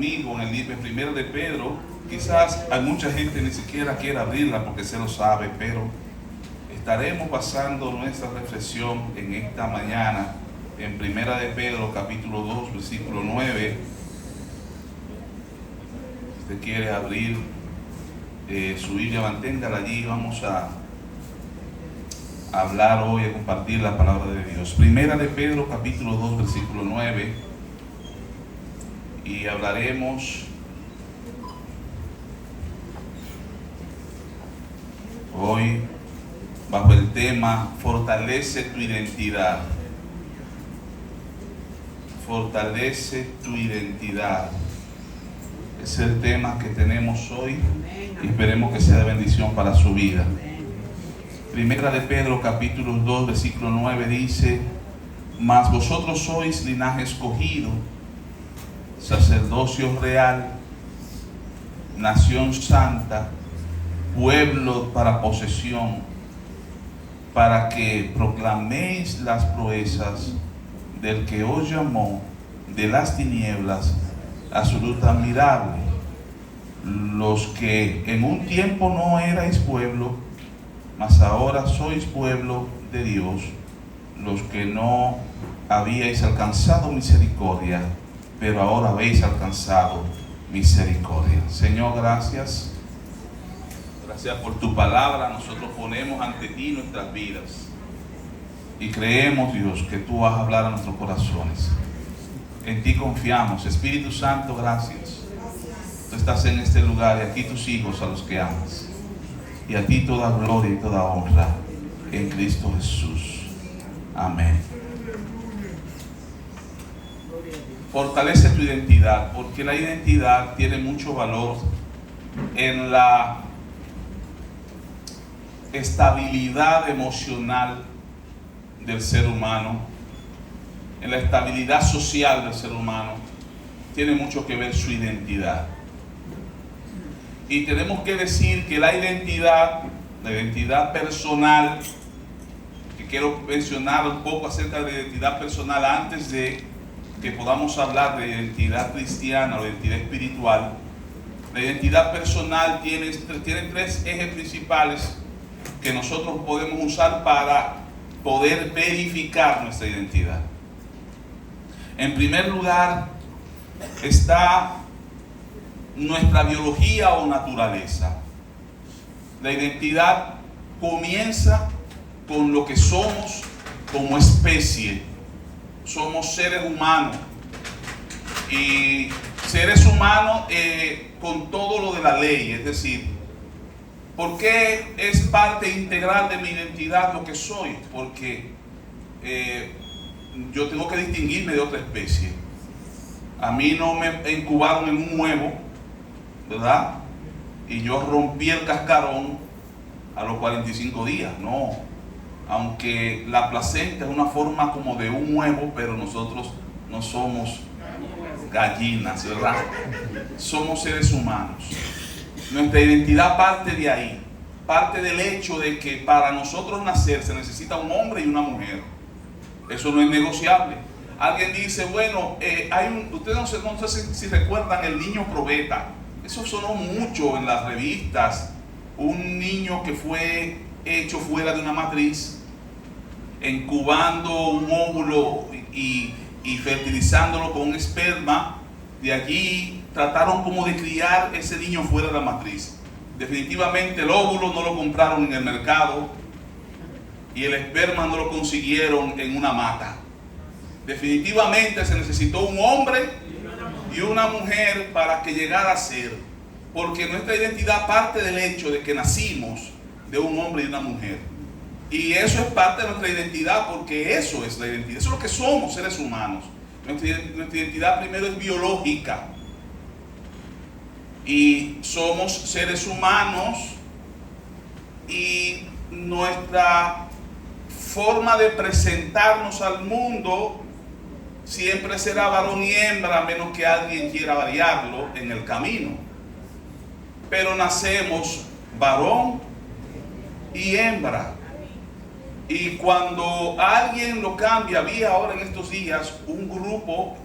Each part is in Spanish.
conmigo en el libro primero de Pedro. Quizás hay mucha gente ni siquiera quiere abrirla porque se lo sabe, pero estaremos basando nuestra reflexión en esta mañana en primera de Pedro capítulo 2 versículo 9. Si usted quiere abrir su Biblia, manténgala allí. Vamos a hablar hoy, a compartir la palabra de Dios. Primera de Pedro capítulo 2 versículo 9. Y hablaremos hoy bajo el tema fortalece tu identidad. Fortalece tu identidad. Es el tema que tenemos hoy y esperemos que sea de bendición para su vida. Primera de Pedro capítulo 2 versículo 9 dice: mas vosotros sois linaje escogido, sacerdocio real, nación santa, pueblo para posesión, para que proclaméis las proezas del que os llamó de las tinieblas a su luz admirable, los que en un tiempo no erais pueblo, mas ahora sois pueblo de Dios, los que no habíais alcanzado misericordia, pero ahora habéis alcanzado misericordia. Señor, gracias. Gracias por tu palabra. Nosotros ponemos ante ti nuestras vidas y creemos, Dios, que tú vas a hablar a nuestros corazones. En ti confiamos. Espíritu Santo, gracias. Tú estás en este lugar y aquí tus hijos a los que amas. Y a ti toda gloria y toda honra en Cristo Jesús. Amén. Fortalece tu identidad, porque la identidad tiene mucho valor en la estabilidad emocional del ser humano, en la estabilidad social del ser humano. Tiene mucho que ver su identidad. Y tenemos que decir que la identidad personal, que quiero mencionar un poco acerca de la identidad personal antes de que podamos hablar de identidad cristiana o identidad espiritual. La identidad personal tiene tres ejes principales que nosotros podemos usar para poder verificar nuestra identidad. En primer lugar está nuestra biología o naturaleza. La identidad comienza con lo que somos como especie. Somos seres humanos y seres humanos con todo lo de la ley. Es decir, ¿por qué es parte integral de mi identidad lo que soy? Porque yo tengo que distinguirme de otra especie. A mí no me incubaron en un huevo, ¿verdad? Y yo rompí el cascarón a los 45 días, no. Aunque la placenta es una forma como de un huevo, pero nosotros no somos gallinas, ¿verdad? Somos seres humanos. Nuestra identidad parte de ahí, parte del hecho de que para nosotros nacer se necesita un hombre y una mujer. Eso no es negociable. Alguien dice, bueno, ustedes no sé si recuerdan el niño probeta. Eso sonó mucho en las revistas. Un niño que fue hecho fuera de una matriz, incubando un óvulo y fertilizándolo con un esperma. De allí trataron como de criar ese niño fuera de la matriz. Definitivamente el óvulo no lo compraron en el mercado y el esperma no lo consiguieron en una mata. Definitivamente se necesitó un hombre y una mujer para que llegara a ser, porque nuestra identidad parte del hecho de que nacimos de un hombre y una mujer. Y eso es parte de nuestra identidad, porque eso es la identidad. Eso es lo que somos, seres humanos. Nuestra identidad primero es biológica. Y somos seres humanos y nuestra forma de presentarnos al mundo siempre será varón y hembra, a menos que alguien quiera variarlo en el camino. Pero nacemos varón y hembra. Y cuando alguien lo cambia, había ahora en estos días un grupo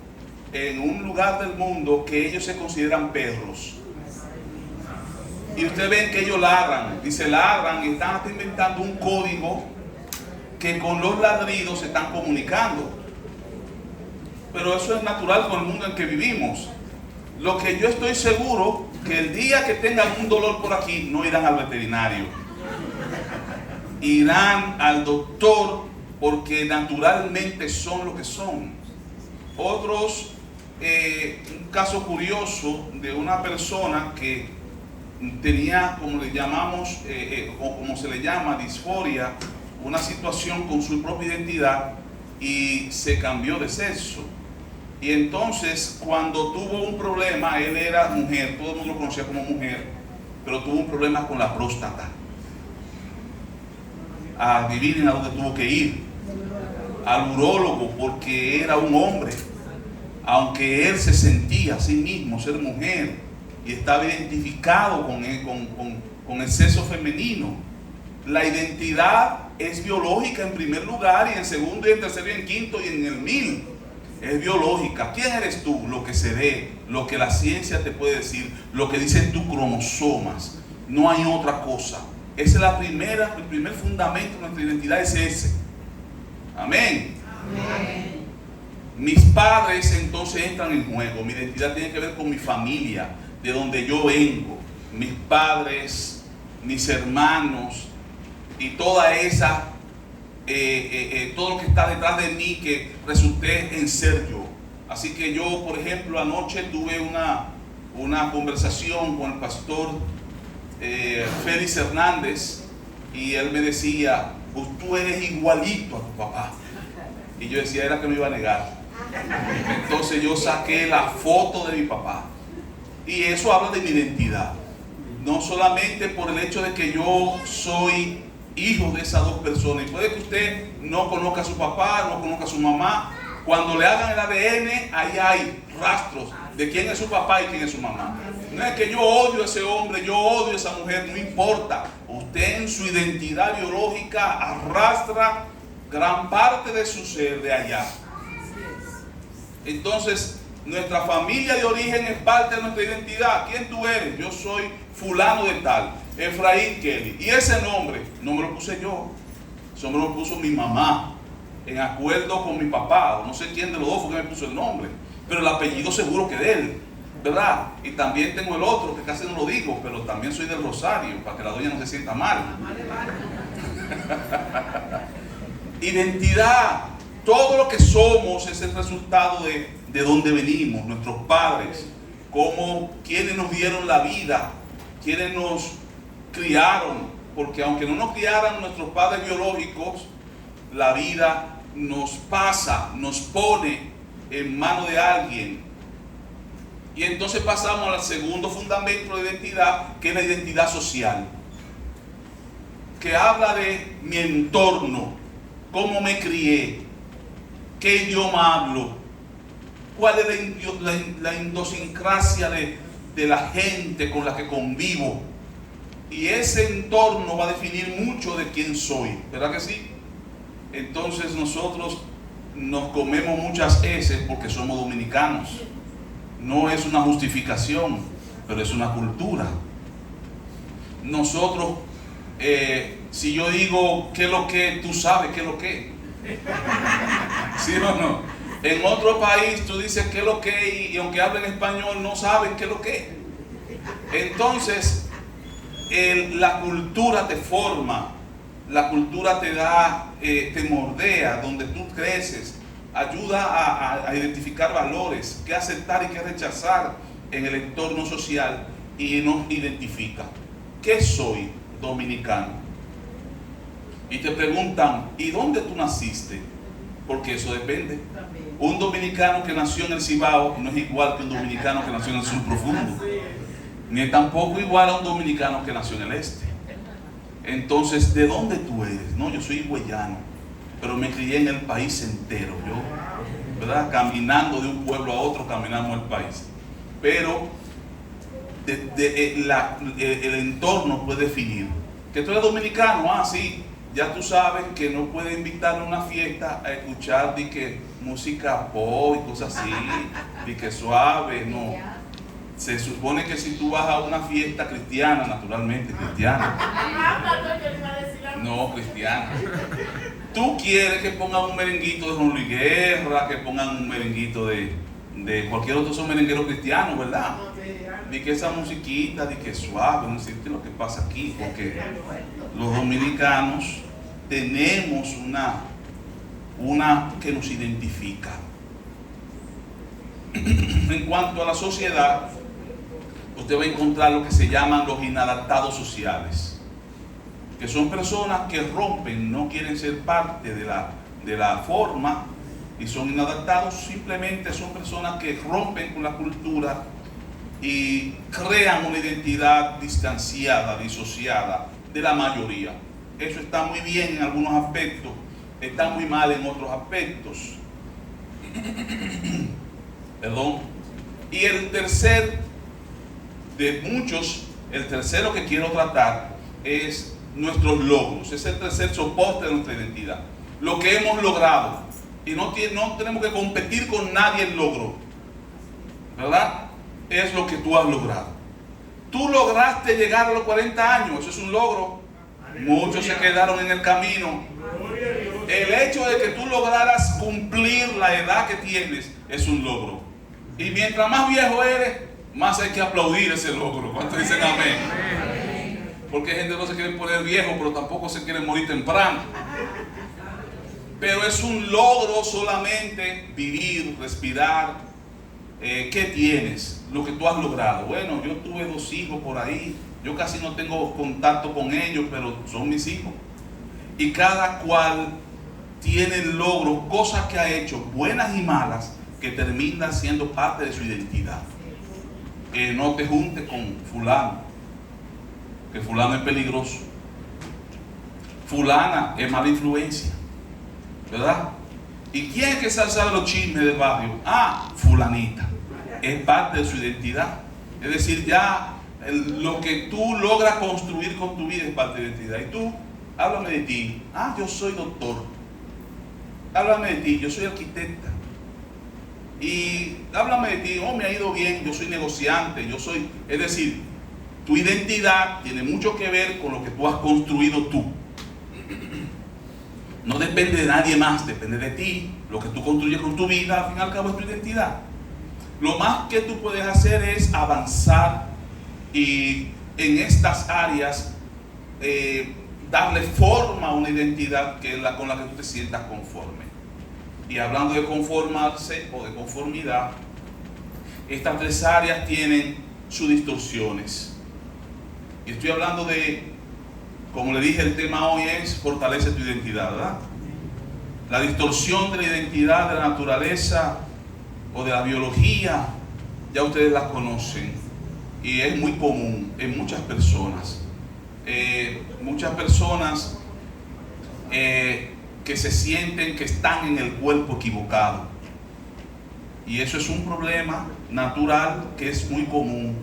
en un lugar del mundo que ellos se consideran perros. Y ustedes ven que ellos ladran, y se ladran y están hasta inventando un código que con los ladridos se están comunicando. Pero eso es natural con el mundo en que vivimos. Lo que yo estoy seguro, que el día que tengan un dolor por aquí, no irán al veterinario. Irán al doctor, porque naturalmente son lo que son. Otros, un caso curioso de una persona que tenía, como le llamamos, o como se le llama, disforia, una situación con su propia identidad y se cambió de sexo. Y entonces, cuando tuvo un problema, él era mujer, todo el mundo lo conocía como mujer, pero tuvo un problema con la próstata. Adivinen a dónde tuvo que ir. Al urólogo, porque era un hombre. Aunque él se sentía a sí mismo ser mujer y estaba identificado con el sexo femenino. La identidad es biológica en primer lugar, y en segundo y en tercero y en quinto y en el mil. Es biológica. ¿Quién eres tú? Lo que se ve, lo que la ciencia te puede decir, lo que dicen tus cromosomas. No hay otra cosa. Esa es el primer fundamento de nuestra identidad, es ese. Amén. Amén. Mis padres entonces entran en juego. Mi identidad tiene que ver con mi familia, de donde yo vengo. Mis padres, mis hermanos y toda esa, todo lo que está detrás de mí que resulté en ser yo. Así que yo, por ejemplo, anoche tuve una conversación con el pastor Félix Hernández, y él me decía: pues tú eres igualito a tu papá. Y yo decía, era que me iba a negar. Entonces yo saqué la foto de mi papá, y eso habla de mi identidad, no solamente por el hecho de que yo soy hijo de esas dos personas. Y puede que usted no conozca a su papá, no conozca a su mamá. Cuando le hagan el ADN, ahí hay rastros de quién es su papá y quién es su mamá. No es que yo odio a ese hombre, yo odio a esa mujer, no importa. Usted en su identidad biológica arrastra gran parte de su ser de allá. Entonces, nuestra familia de origen es parte de nuestra identidad. ¿Quién tú eres? Yo soy fulano de tal, Efraín Kelly. Y ese nombre no me lo puse yo, eso me lo puso mi mamá, en acuerdo con mi papá, o no sé quién de los dos fue que me puso el nombre, pero el apellido seguro que de él, ¿verdad? Y también tengo el otro, que casi no lo digo, pero también soy del Rosario, para que la doña no se sienta mal. Identidad. Todo lo que somos es el resultado de dónde venimos, nuestros padres, quienes nos dieron la vida, quienes nos criaron, porque aunque no nos criaran nuestros padres biológicos, la vida nos pasa, nos pone en manos de alguien. Y entonces pasamos al segundo fundamento de identidad, que es la identidad social, que habla de mi entorno, cómo me crié, qué idioma hablo, cuál es la idiosincrasia de la gente con la que convivo. Y ese entorno va a definir mucho de quién soy, ¿verdad que sí? Entonces nosotros nos comemos muchas heces porque somos dominicanos. No es una justificación, pero es una cultura. Nosotros, si yo digo qué es lo que, tú sabes qué es lo que. ¿Sí o no? En otro país tú dices qué es lo que, y aunque hablen español no saben qué es lo que. Entonces, la cultura te forma, la cultura te da, te mordea, donde tú creces, ayuda a identificar valores, qué aceptar y qué rechazar en el entorno social, y nos identifica. ¿Qué soy? Dominicano. Y te preguntan, ¿y dónde tú naciste? Porque eso depende. Un dominicano que nació en el Cibao no es igual que un dominicano que nació en el sur profundo, ni tampoco igual a un dominicano que nació en el este. Entonces, ¿de dónde tú eres? No, yo soy higüeyano, pero me crié en el país entero. Yo, ¿verdad? Caminando de un pueblo a otro, caminamos el país. Pero el entorno puede definir. ¿Que tú eres dominicano? Ah, sí. ya tú sabes que no puede invitarle a una fiesta a escuchar de que música pop y cosas así, de que suave, no. Se supone que si tú vas a una fiesta cristiana, naturalmente cristiana, no cristiana, tú quieres que pongan un merenguito de Juan Luis Guerra, que pongan un merenguito de cualquier otro son merengueros cristianos, ¿verdad? De que esa musiquita, de que suave, no sé qué es lo que pasa aquí, porque los dominicanos tenemos una que nos identifica. En cuanto a la sociedad, usted va a encontrar lo que se llaman los inadaptados sociales, que son personas que rompen, no quieren ser parte de la forma y son inadaptados. Simplemente son personas que rompen con la cultura y crean una identidad distanciada, disociada de la mayoría. Eso está muy bien en algunos aspectos, está muy mal en otros aspectos. Perdón. Y el tercer de muchos, el tercero que quiero tratar es nuestros logros. Es el tercer soporte de nuestra identidad, lo que hemos logrado, y no tenemos que competir con nadie el logro, ¿verdad? Es lo que tú has logrado. Tú lograste llegar a los 40 años, eso es un logro. Muchos se quedaron en el camino. El hecho de que tú lograras cumplir la edad que tienes es un logro. Y mientras más viejo eres, más hay que aplaudir ese logro. ¿Cuántos dicen amén? Porque hay gente que no se quiere poner viejo, pero tampoco se quiere morir temprano. Pero es un logro solamente vivir, respirar. ¿Qué tienes? Lo que tú has logrado. Bueno, yo tuve 2 hijos por ahí. Yo casi no tengo contacto con ellos, pero son mis hijos. Y cada cual tiene logros, cosas que ha hecho, buenas y malas, que terminan siendo parte de su identidad. No te juntes con fulano, que fulano es peligroso. Fulana es mala influencia, ¿verdad? ¿Y quién es que sabe los chismes del barrio? Ah, fulanita. Es parte de su identidad. Es decir, ya lo que tú logras construir con tu vida es parte de tu identidad. Y tú, háblame de ti. Ah, yo soy doctor. Háblame de ti, yo soy arquitecta. Y háblame de ti, oh, me ha ido bien, yo soy negociante, yo soy... Es decir, tu identidad tiene mucho que ver con lo que tú has construido tú. No depende de nadie más, depende de ti. Lo que tú construyes con tu vida, al fin y al cabo, es tu identidad. Lo más que tú puedes hacer es avanzar y en estas áreas darle forma a una identidad que es con la que tú te sientas conforme. Y hablando de conformarse o de conformidad, estas 3 áreas tienen sus distorsiones. Y estoy hablando de, como le dije, el tema hoy es fortalece tu identidad, ¿verdad? La distorsión de la identidad, de la naturaleza o de la biología, ya ustedes las conocen. Y es muy común en muchas personas. Muchas personas que se sienten que están en el cuerpo equivocado. Y eso es un problema natural que es muy común.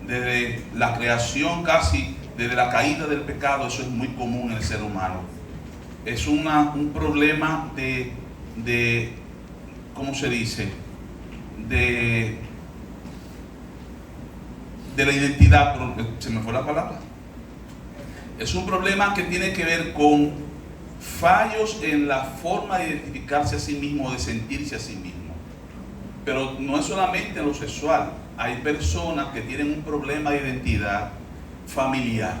Desde la creación, casi desde la caída del pecado, eso es muy común en el ser humano. Es un problema de ¿cómo se dice? De la identidad, pero se me fue la palabra. Es un problema que tiene que ver con fallos en la forma de identificarse a sí mismo, de sentirse a sí mismo. Pero no es solamente en lo sexual. Hay personas que tienen un problema de identidad familiar.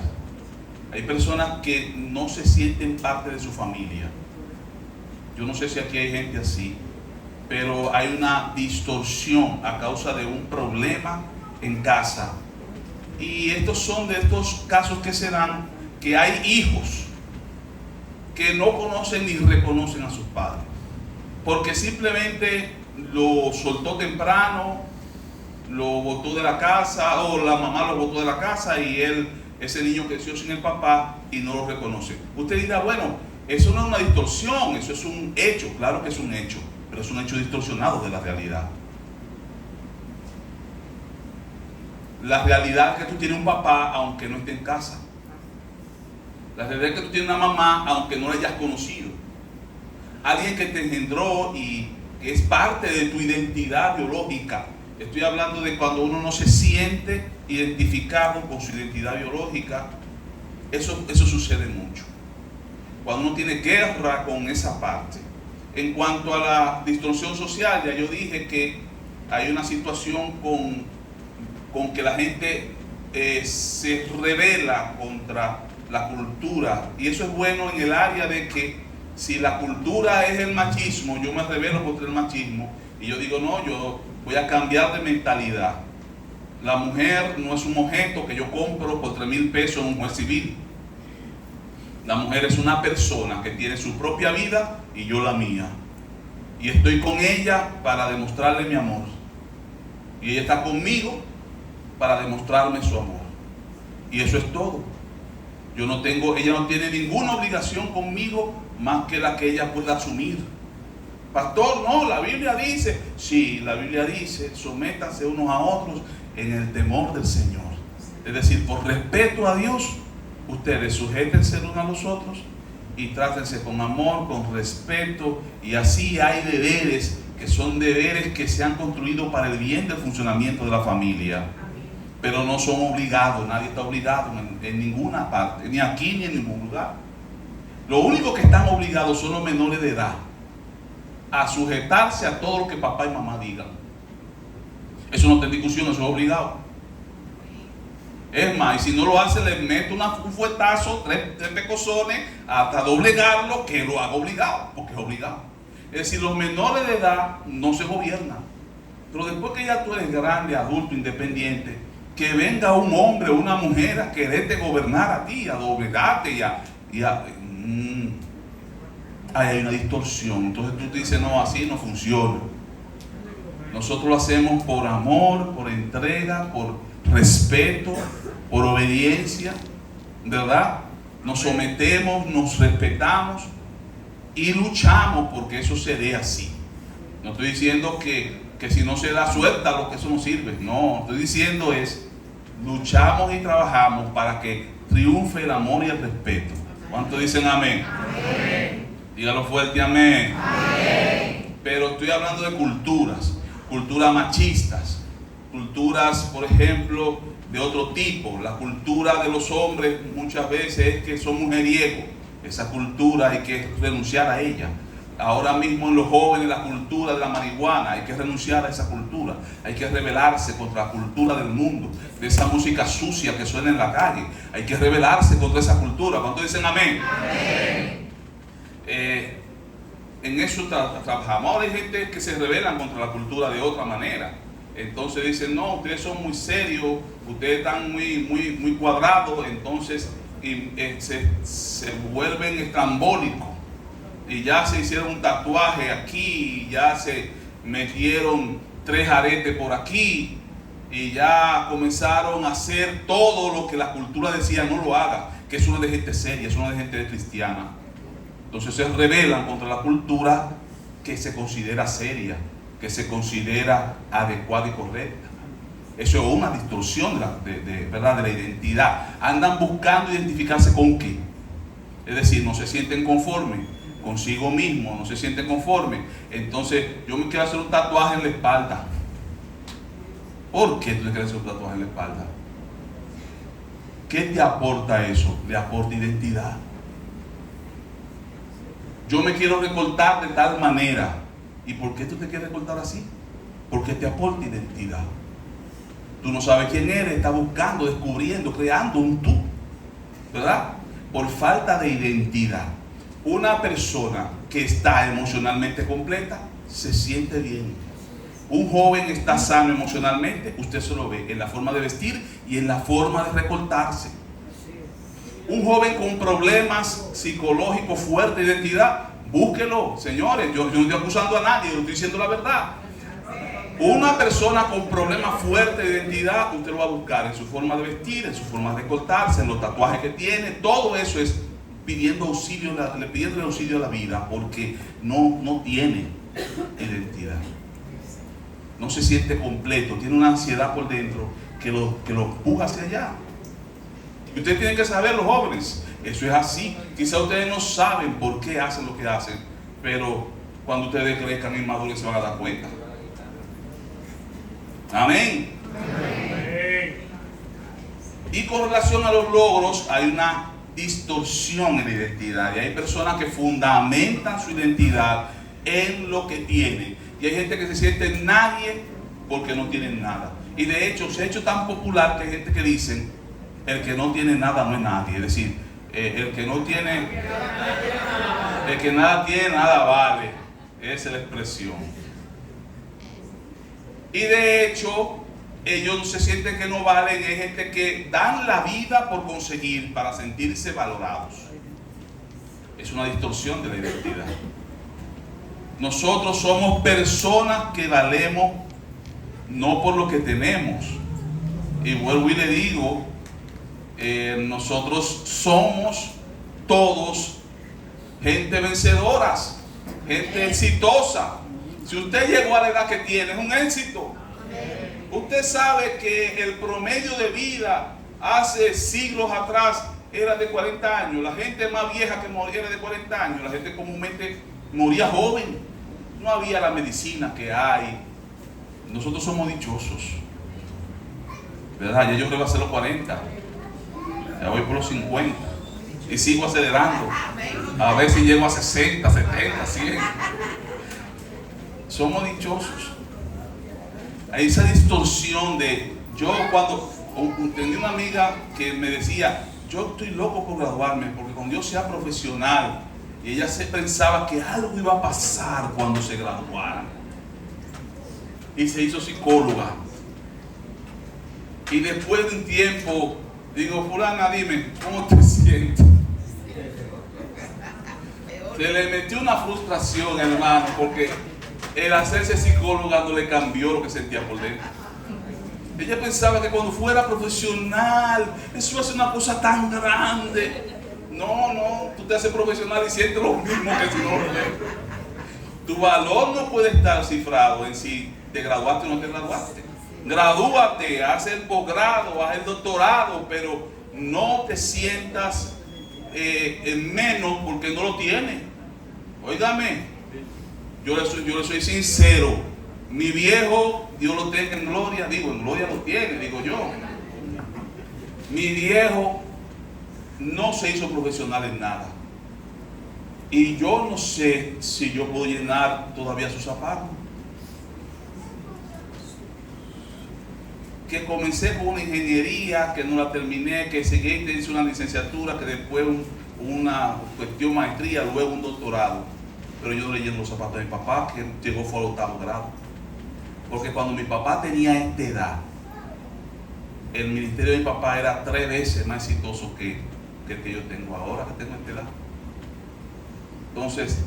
Hay personas que no se sienten parte de su familia. Yo no sé si aquí hay gente así, pero hay una distorsión a causa de un problema en casa. Y estos son de estos casos que se dan, que hay hijos que no conocen ni reconocen a sus padres, porque simplemente lo soltó temprano, lo botó de la casa, o la mamá lo botó de la casa y ese niño creció sin el papá y no lo reconoce. Usted dirá, bueno, eso no es una distorsión, eso es un hecho. Claro que es un hecho, pero es un hecho distorsionado de la realidad. La realidad es que tú tienes un papá aunque no esté en casa. La realidad es que tú tienes una mamá aunque no la hayas conocido. Alguien que te engendró y que es parte de tu identidad biológica. Estoy hablando de cuando uno no se siente identificado con su identidad biológica. Eso sucede mucho. Cuando uno tiene guerra con esa parte. En cuanto a la distorsión social, ya yo dije que hay una situación con que la gente se rebela contra la cultura. Y eso es bueno en el área de que si la cultura es el machismo, yo me rebelo contra el machismo. Y yo digo, no, yo voy a cambiar de mentalidad. La mujer no es un objeto que yo compro por 3,000 pesos en un juez civil. La mujer es una persona que tiene su propia vida y yo la mía. Y estoy con ella para demostrarle mi amor. Y ella está conmigo para demostrarme su amor. Y eso es todo. Ella no tiene ninguna obligación conmigo más que la que ella pueda asumir. Pastor, no, la Biblia dice. Sí, la Biblia dice, sométanse unos a otros en el temor del Señor. Es decir, por respeto a Dios, ustedes sujétense unos a los otros y trátense con amor, con respeto. Y así hay deberes que son deberes que se han construido para el bien del funcionamiento de la familia. Pero no son obligados, nadie está obligado en ninguna parte, ni aquí ni en ningún lugar. Lo único que están obligados son los menores de edad a sujetarse a todo lo que papá y mamá digan. Eso no está en discusión, eso es obligado. Es más, y si no lo hace, le meto un fuetazo, tres pecosones, hasta doblegarlo, que lo haga obligado, porque es obligado. Es decir, los menores de edad no se gobiernan. Pero después que ya tú eres grande, adulto, independiente, que venga un hombre o una mujer a quererte gobernar a ti, a doblegarte ahí hay una distorsión. Entonces tú te dices, no, así no funciona. Nosotros lo hacemos por amor, por entrega, por respeto, por obediencia, ¿verdad? Nos sometemos, nos respetamos y luchamos porque eso se dé así. No estoy diciendo que si no se da suelta lo que eso no sirve. No, estoy diciendo es, luchamos y trabajamos para que triunfe el amor y el respeto. ¿Cuántos dicen amén? Amén. Dígalo fuerte, amén. Amén. Pero estoy hablando de culturas machistas, culturas, por ejemplo, de otro tipo. La cultura de los hombres muchas veces es que son mujeriegos. Esa cultura hay que renunciar a ella. Ahora mismo en los jóvenes la cultura de la marihuana, hay que renunciar a esa cultura, hay que rebelarse contra la cultura del mundo, de esa música sucia que suena en la calle, hay que rebelarse contra esa cultura. ¿Cuántos dicen amén? Amén. En eso trabajamos. Ahora hay gente que se rebelan contra la cultura de otra manera. Entonces dicen, no, ustedes son muy serios, ustedes están muy cuadrados, entonces se vuelven estrambólicos. Y ya se hicieron un tatuaje aquí, y ya se metieron 3 aretes por aquí, y ya comenzaron a hacer todo lo que la cultura decía no lo haga, que eso no es de gente seria, eso no es de gente cristiana. Entonces se rebelan contra la cultura que se considera seria, que se considera adecuada y correcta. Eso es una distorsión ¿verdad? De la identidad. Andan buscando identificarse con qué. Es decir, no se sienten conformes consigo mismo, no se sienten conformes. Entonces, yo me quiero hacer un tatuaje en la espalda. ¿Por qué tú le quieres hacer un tatuaje en la espalda? ¿Qué te aporta eso? Le aporta identidad. Yo me quiero recortar de tal manera. ¿Y por qué tú te quieres recortar así? Porque te aporta identidad. Tú no sabes quién eres, estás buscando, descubriendo, creando un tú, ¿verdad? Por falta de identidad. Una persona que está emocionalmente completa se siente bien. Un joven está sano emocionalmente, usted se lo ve en la forma de vestir y en la forma de recortarse. Un joven con problemas psicológicos fuertes de identidad, búsquelo, señores. Yo no estoy acusando a nadie, yo estoy diciendo la verdad. Una persona con problemas fuertes de identidad, usted lo va a buscar en su forma de vestir, en su forma de recortarse, en los tatuajes que tiene. Todo eso es pidiendo auxilio, pidiendo auxilio a la vida, porque no tiene identidad. No se siente completo, tiene una ansiedad por dentro que lo empuja hacia allá. Y ustedes tienen que saber, los jóvenes, eso es así. Quizá ustedes no saben por qué hacen lo que hacen, pero cuando ustedes crezcan y maduren se van a dar cuenta. Amén. Amén. Y con relación a los logros, hay una distorsión en la identidad. Y hay personas que fundamentan su identidad en lo que tienen. Y hay gente que se siente nadie porque no tienen nada. Y de hecho, se ha hecho tan popular que hay gente que dice, el que no tiene nada no es nadie. Es decir, el que nada tiene, nada vale. Esa es la expresión. Y de hecho, ellos se sienten que no valen. Hay gente que dan la vida por conseguir para sentirse valorados. Es una distorsión de la identidad. Nosotros somos personas que valemos no por lo que tenemos. Y vuelvo y le digo, nosotros somos todos gente vencedoras, gente exitosa. Si usted llegó a la edad que tiene, es un éxito. Usted sabe que el promedio de vida hace siglos atrás era de 40 años. La gente más vieja que moría era de 40 años. La gente comúnmente moría joven. No había la medicina que hay. Nosotros somos dichosos, ¿verdad? Ya yo creo que va a ser los 40. Ya voy por los 50. Y sigo acelerando. A ver si llego a 60, 70, 100. Somos dichosos. Hay esa distorsión de... Yo cuando tenía una amiga que me decía, yo estoy loco por graduarme, porque cuando yo sea profesional, y ella se pensaba que algo iba a pasar cuando se graduara. Y se hizo psicóloga. Y después de un tiempo, digo, fulana, dime, ¿cómo te sientes? Se le metió una frustración, hermano, porque el hacerse psicóloga no le cambió lo que sentía por dentro. Ella pensaba que cuando fuera profesional, eso iba a ser una cosa tan grande. No, tú te haces profesional y sientes lo mismo que si no lo ves. Tu valor no puede estar cifrado en si te graduaste o no te graduaste. Gradúate, haz el posgrado, haz el doctorado, pero no te sientas en menos porque no lo tienes. Óigame, yo le soy sincero. Mi viejo, Dios lo tenga en gloria, en gloria lo tiene, digo yo. Mi viejo no se hizo profesional en nada. Y yo no sé si yo puedo llenar todavía sus zapatos. Que comencé con una ingeniería, que no la terminé, que seguí y hice una licenciatura, que después una cuestión maestría, luego un doctorado. Pero yo no le lleno los zapatos de mi papá, que llegó fue al 8º grado. Porque cuando mi papá tenía esta edad, el ministerio de mi papá era 3 veces más exitoso que el que yo tengo ahora, que tengo esta edad. Entonces,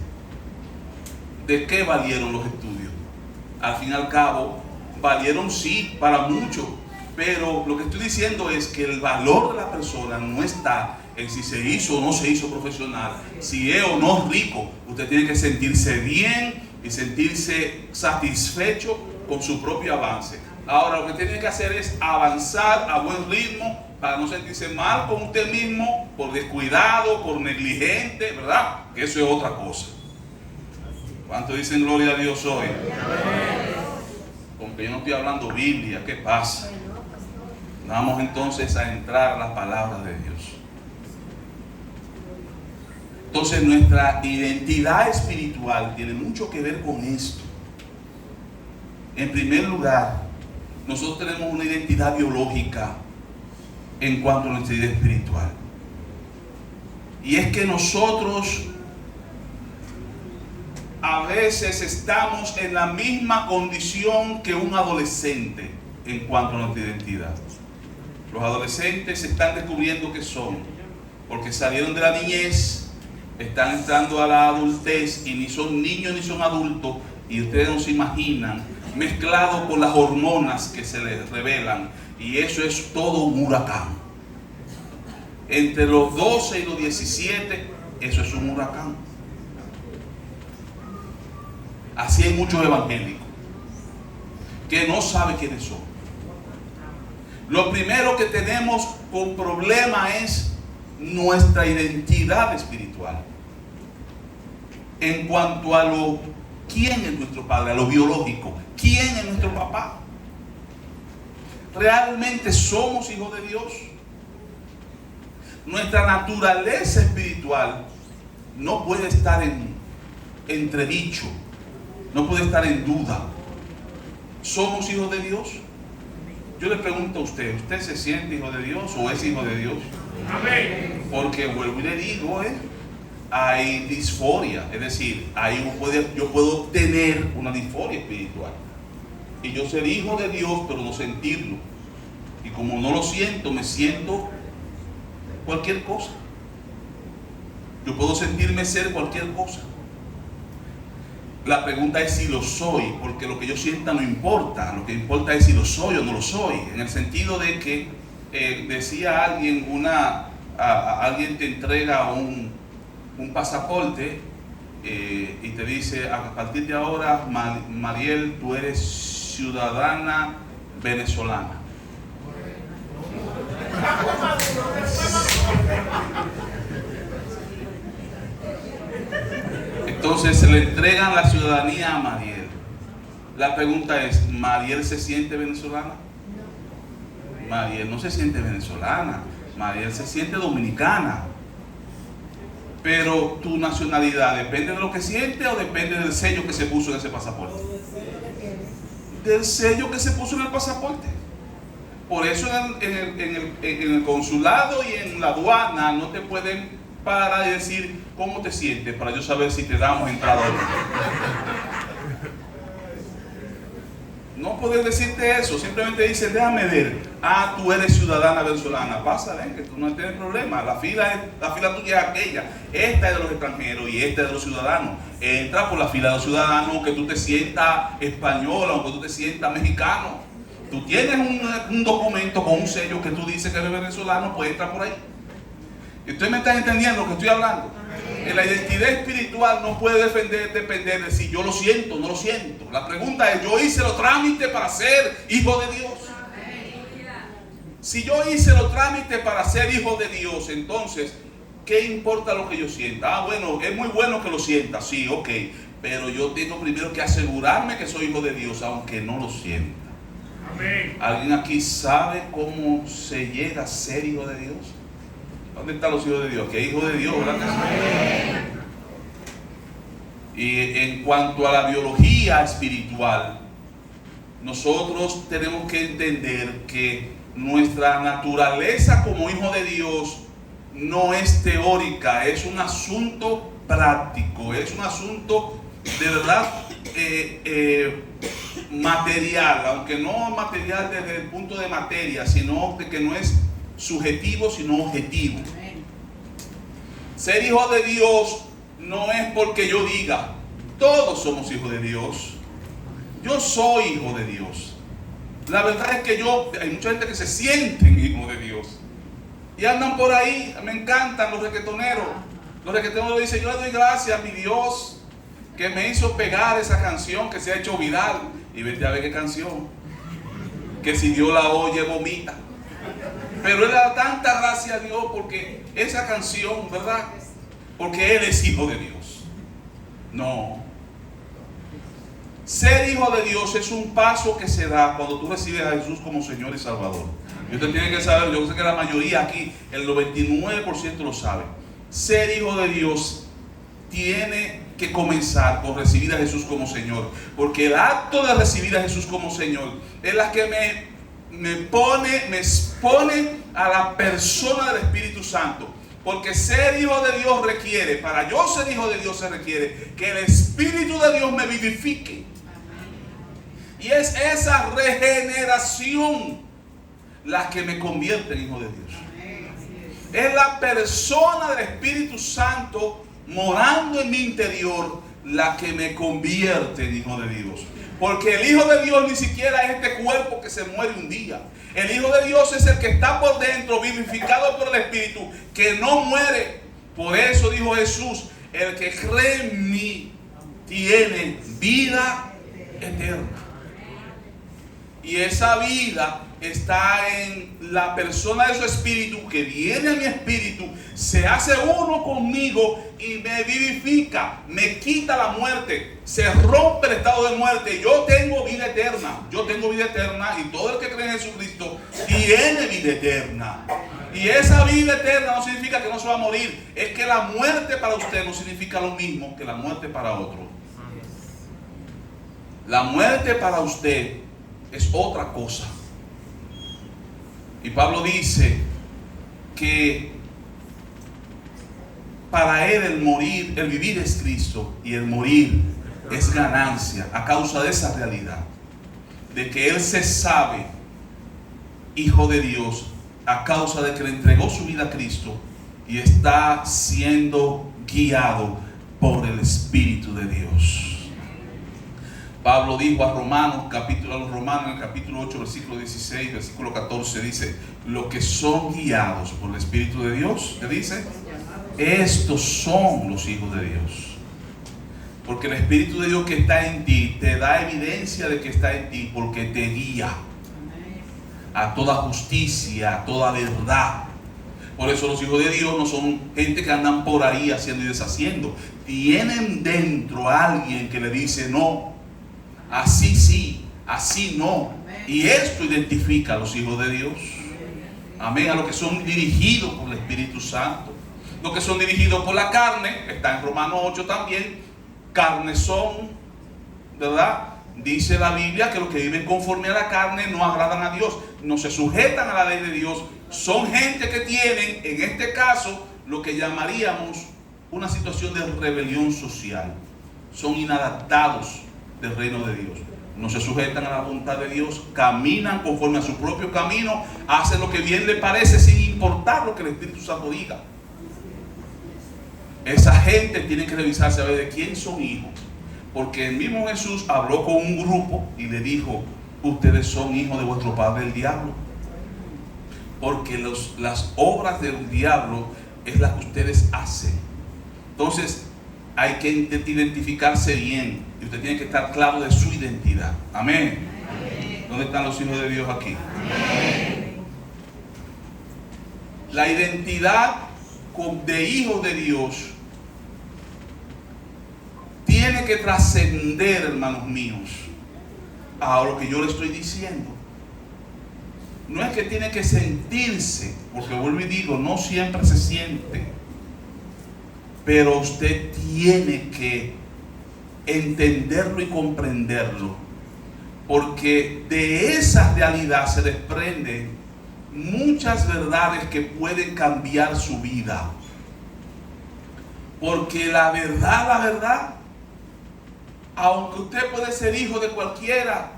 ¿de qué valieron los estudios? Al fin y al cabo, valieron sí para muchos, pero lo que estoy diciendo es que el valor de la persona no está en si se hizo o no se hizo profesional, si es o no rico. Usted tiene que sentirse bien y sentirse satisfecho con su propio avance. Ahora lo que tiene que hacer es avanzar a buen ritmo para no sentirse mal con usted mismo por descuidado, por negligente, ¿verdad? Que eso es otra cosa. ¿Cuántos dicen gloria a Dios hoy? Como que yo no estoy hablando Biblia, ¿qué pasa? Vamos entonces a entrar a las palabras de Dios. Entonces nuestra identidad espiritual tiene mucho que ver con esto. En primer lugar, nosotros tenemos una identidad biológica en cuanto a nuestra identidad espiritual. Y es que nosotros a veces estamos en la misma condición que un adolescente en cuanto a nuestra identidad. Los adolescentes se están descubriendo qué son, porque salieron de la niñez, están entrando a la adultez y ni son niños ni son adultos, y ustedes no se imaginan, mezclado con las hormonas que se les revelan, y eso es todo un huracán. Entre los 12 y los 17, eso es un huracán. Así hay muchos evangélicos que no saben quiénes son. Lo primero que tenemos con problema es nuestra identidad espiritual. En cuanto a quién es nuestro padre, a lo biológico, quién es nuestro papá. ¿Realmente somos hijos de Dios? Nuestra naturaleza espiritual no puede estar en entredicho, no puede estar en duda. ¿Somos hijos de Dios? Yo le pregunto a ¿usted se siente hijo de Dios o es hijo de Dios? Amén. Porque vuelvo y le digo, hay disforia, es decir, yo puedo tener una disforia espiritual y yo ser hijo de Dios pero no sentirlo, y como no lo siento, me siento cualquier cosa. Yo puedo sentirme ser cualquier cosa. La pregunta es si lo soy, porque lo que yo sienta no importa, lo que importa es si lo soy o no lo soy, en el sentido de que decía alguien, alguien te entrega un pasaporte y te dice: a partir de ahora, Mariel, tú eres ciudadana venezolana. Entonces se le entregan la ciudadanía a Mariel. La pregunta es: ¿Mariel se siente venezolana? Mariel no se siente venezolana, Mariel se siente dominicana. Pero tu nacionalidad, ¿depende de lo que siente o depende del sello que se puso en ese pasaporte? Del sello que se puso en el pasaporte. Por eso en el consulado y en la aduana no te pueden parar y decir: ¿cómo te sientes? Para yo saber si te damos entrada o no. No pueden decirte eso, simplemente dicen: déjame ver. Ah, tú eres ciudadana venezolana, pásale, que tú no tienes problema. La fila tuya es aquella. Esta es de los extranjeros y esta es de los ciudadanos. Entra por la fila de los ciudadanos, que tú te sientas español o que tú te sientas mexicano. Tú tienes un documento con un sello que tú dices que eres venezolano, pues entra por ahí. ¿Y ustedes me están entendiendo lo que estoy hablando? En la identidad espiritual no puede depender de si yo lo siento o no lo siento. La pregunta es: ¿yo hice los trámites para ser hijo de Dios? Si yo hice los trámites para ser hijo de Dios, entonces, ¿qué importa lo que yo sienta? Ah, bueno, es muy bueno que lo sienta, sí, ok. Pero yo tengo primero que asegurarme que soy hijo de Dios, aunque no lo sienta. Amén. ¿Alguien aquí sabe cómo se llega a ser hijo de Dios? ¿Dónde están los hijos de Dios? ¿Qué hijo de Dios? ¿Verdad? Y en cuanto a la biología espiritual, nosotros tenemos que entender que nuestra naturaleza como hijo de Dios no es teórica, es un asunto práctico, es un asunto de verdad material, aunque no material desde el punto de materia, sino de que no es subjetivo sino objetivo. Ser hijo de Dios no es porque yo diga: todos somos hijos de Dios, yo soy hijo de Dios. La verdad es que hay mucha gente que se sienten hijos de Dios y andan por ahí. Me encantan los reggaetoneros. Los reggaetoneros dicen: yo le doy gracias a mi Dios que me hizo pegar esa canción que se ha hecho viral. Y vete a ver qué canción, que si Dios la oye vomita. Pero él da tanta gracia a Dios porque esa canción, ¿verdad? Porque él es hijo de Dios. No. Ser hijo de Dios es un paso que se da cuando tú recibes a Jesús como Señor y Salvador. Y usted tiene que saber, yo sé que la mayoría aquí, el 99% lo sabe. Ser hijo de Dios tiene que comenzar por recibir a Jesús como Señor. Porque el acto de recibir a Jesús como Señor es la que me expone a la persona del Espíritu Santo. Porque ser hijo de Dios requiere, para yo ser hijo de Dios se requiere que el Espíritu de Dios me vivifique. Y es esa regeneración la que me convierte en hijo de Dios. Es la persona del Espíritu Santo morando en mi interior la que me convierte en hijo de Dios. Porque el hijo de Dios ni siquiera es este cuerpo que se muere un día. El hijo de Dios es el que está por dentro, vivificado por el Espíritu, que no muere. Por eso dijo Jesús: el que cree en mí tiene vida eterna. Y esa vida está en la persona de su espíritu, que viene a mi espíritu, se hace uno conmigo y me vivifica, me quita la muerte, se rompe el estado de muerte. Yo tengo vida eterna, y todo el que cree en Jesucristo tiene vida eterna. Y esa vida eterna no significa que no se va a morir, es que la muerte para usted no significa lo mismo que la muerte para otro. La muerte para usted es otra cosa. Y Pablo dice que para él el vivir es Cristo y el morir es ganancia, a causa de esa realidad, de que él se sabe hijo de Dios a causa de que le entregó su vida a Cristo y está siendo guiado por el Espíritu de Dios. Pablo dijo a los Romanos, en el capítulo 8, versículo 16, versículo 14, dice: los que son guiados por el Espíritu de Dios, ¿qué dice? Estos son los hijos de Dios. Porque el Espíritu de Dios que está en ti te da evidencia de que está en ti, porque te guía a toda justicia, a toda verdad. Por eso los hijos de Dios no son gente que andan por ahí haciendo y deshaciendo. Tienen dentro a alguien que le dice: no, así sí, así no. Y esto identifica a los hijos de Dios. Amén. A los que son dirigidos por el Espíritu Santo. Los que son dirigidos por la carne, está en Romanos 8 también. Carne son, ¿verdad? Dice la Biblia que los que viven conforme a la carne no agradan a Dios, no se sujetan a la ley de Dios. Son gente que tienen, en este caso, lo que llamaríamos una situación de rebelión social. Son inadaptados del reino de Dios. No se sujetan a la voluntad de Dios, caminan conforme a su propio camino, hacen lo que bien les parece sin importar lo que el Espíritu Santo diga. Esa gente tiene que revisarse a ver de quién son hijos. Porque el mismo Jesús habló con un grupo y le dijo: ustedes son hijos de vuestro padre el diablo. Porque las obras del diablo es las que ustedes hacen. Entonces hay que identificarse bien. Y usted tiene que estar claro de su identidad. Amén. Amén. ¿Dónde están los hijos de Dios aquí? Amén. La identidad de hijos de Dios tiene que trascender, hermanos míos, a lo que yo le estoy diciendo. No es que tiene que sentirse, porque vuelvo y digo, no siempre se siente, pero usted tiene que entenderlo y comprenderlo, porque de esa realidad se desprenden muchas verdades que pueden cambiar su vida. Porque la verdad, aunque usted puede ser hijo de cualquiera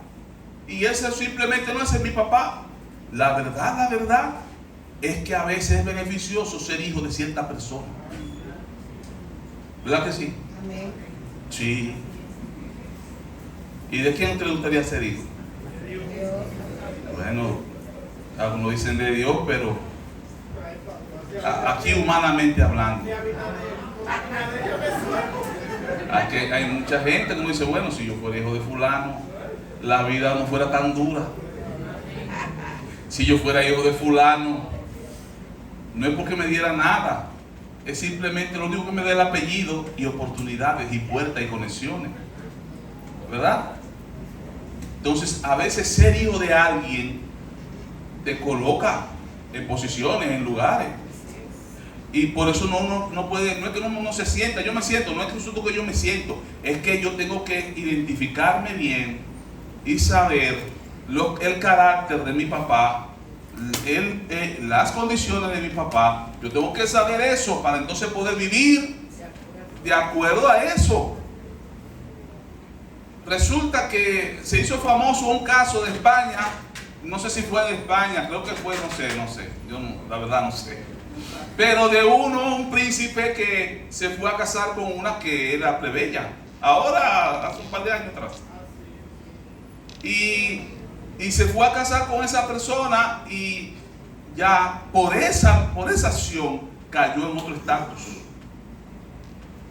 y ese simplemente no es mi papá, la verdad es que a veces es beneficioso ser hijo de cierta persona. ¿Verdad que sí? Amén. Sí. ¿Y de quién usted le gustaría ser hijo? De Dios. Bueno, algunos dicen de Dios, pero aquí humanamente hablando, aquí hay mucha gente que dice: bueno, si yo fuera hijo de fulano, la vida no fuera tan dura. Si yo fuera hijo de fulano, no es porque me diera nada, es simplemente lo único que me da el apellido y oportunidades y puertas y conexiones, ¿verdad? Entonces, a veces ser hijo de alguien te coloca en posiciones, en lugares, y por eso no puede, no es que uno no se sienta. Yo me siento, no es que yo me siento, es que yo tengo que identificarme bien y saber el carácter de mi papá, las condiciones de mi papá. Yo tengo que saber eso para entonces poder vivir de acuerdo a eso. Resulta que se hizo famoso un caso de España, no sé si fue de España, creo que fue, no sé, yo la verdad no sé, pero de un príncipe que se fue a casar con una que era plebeya, ahora hace un par de años atrás, y se fue a casar con esa persona, y ya por esa acción cayó en otro estatus,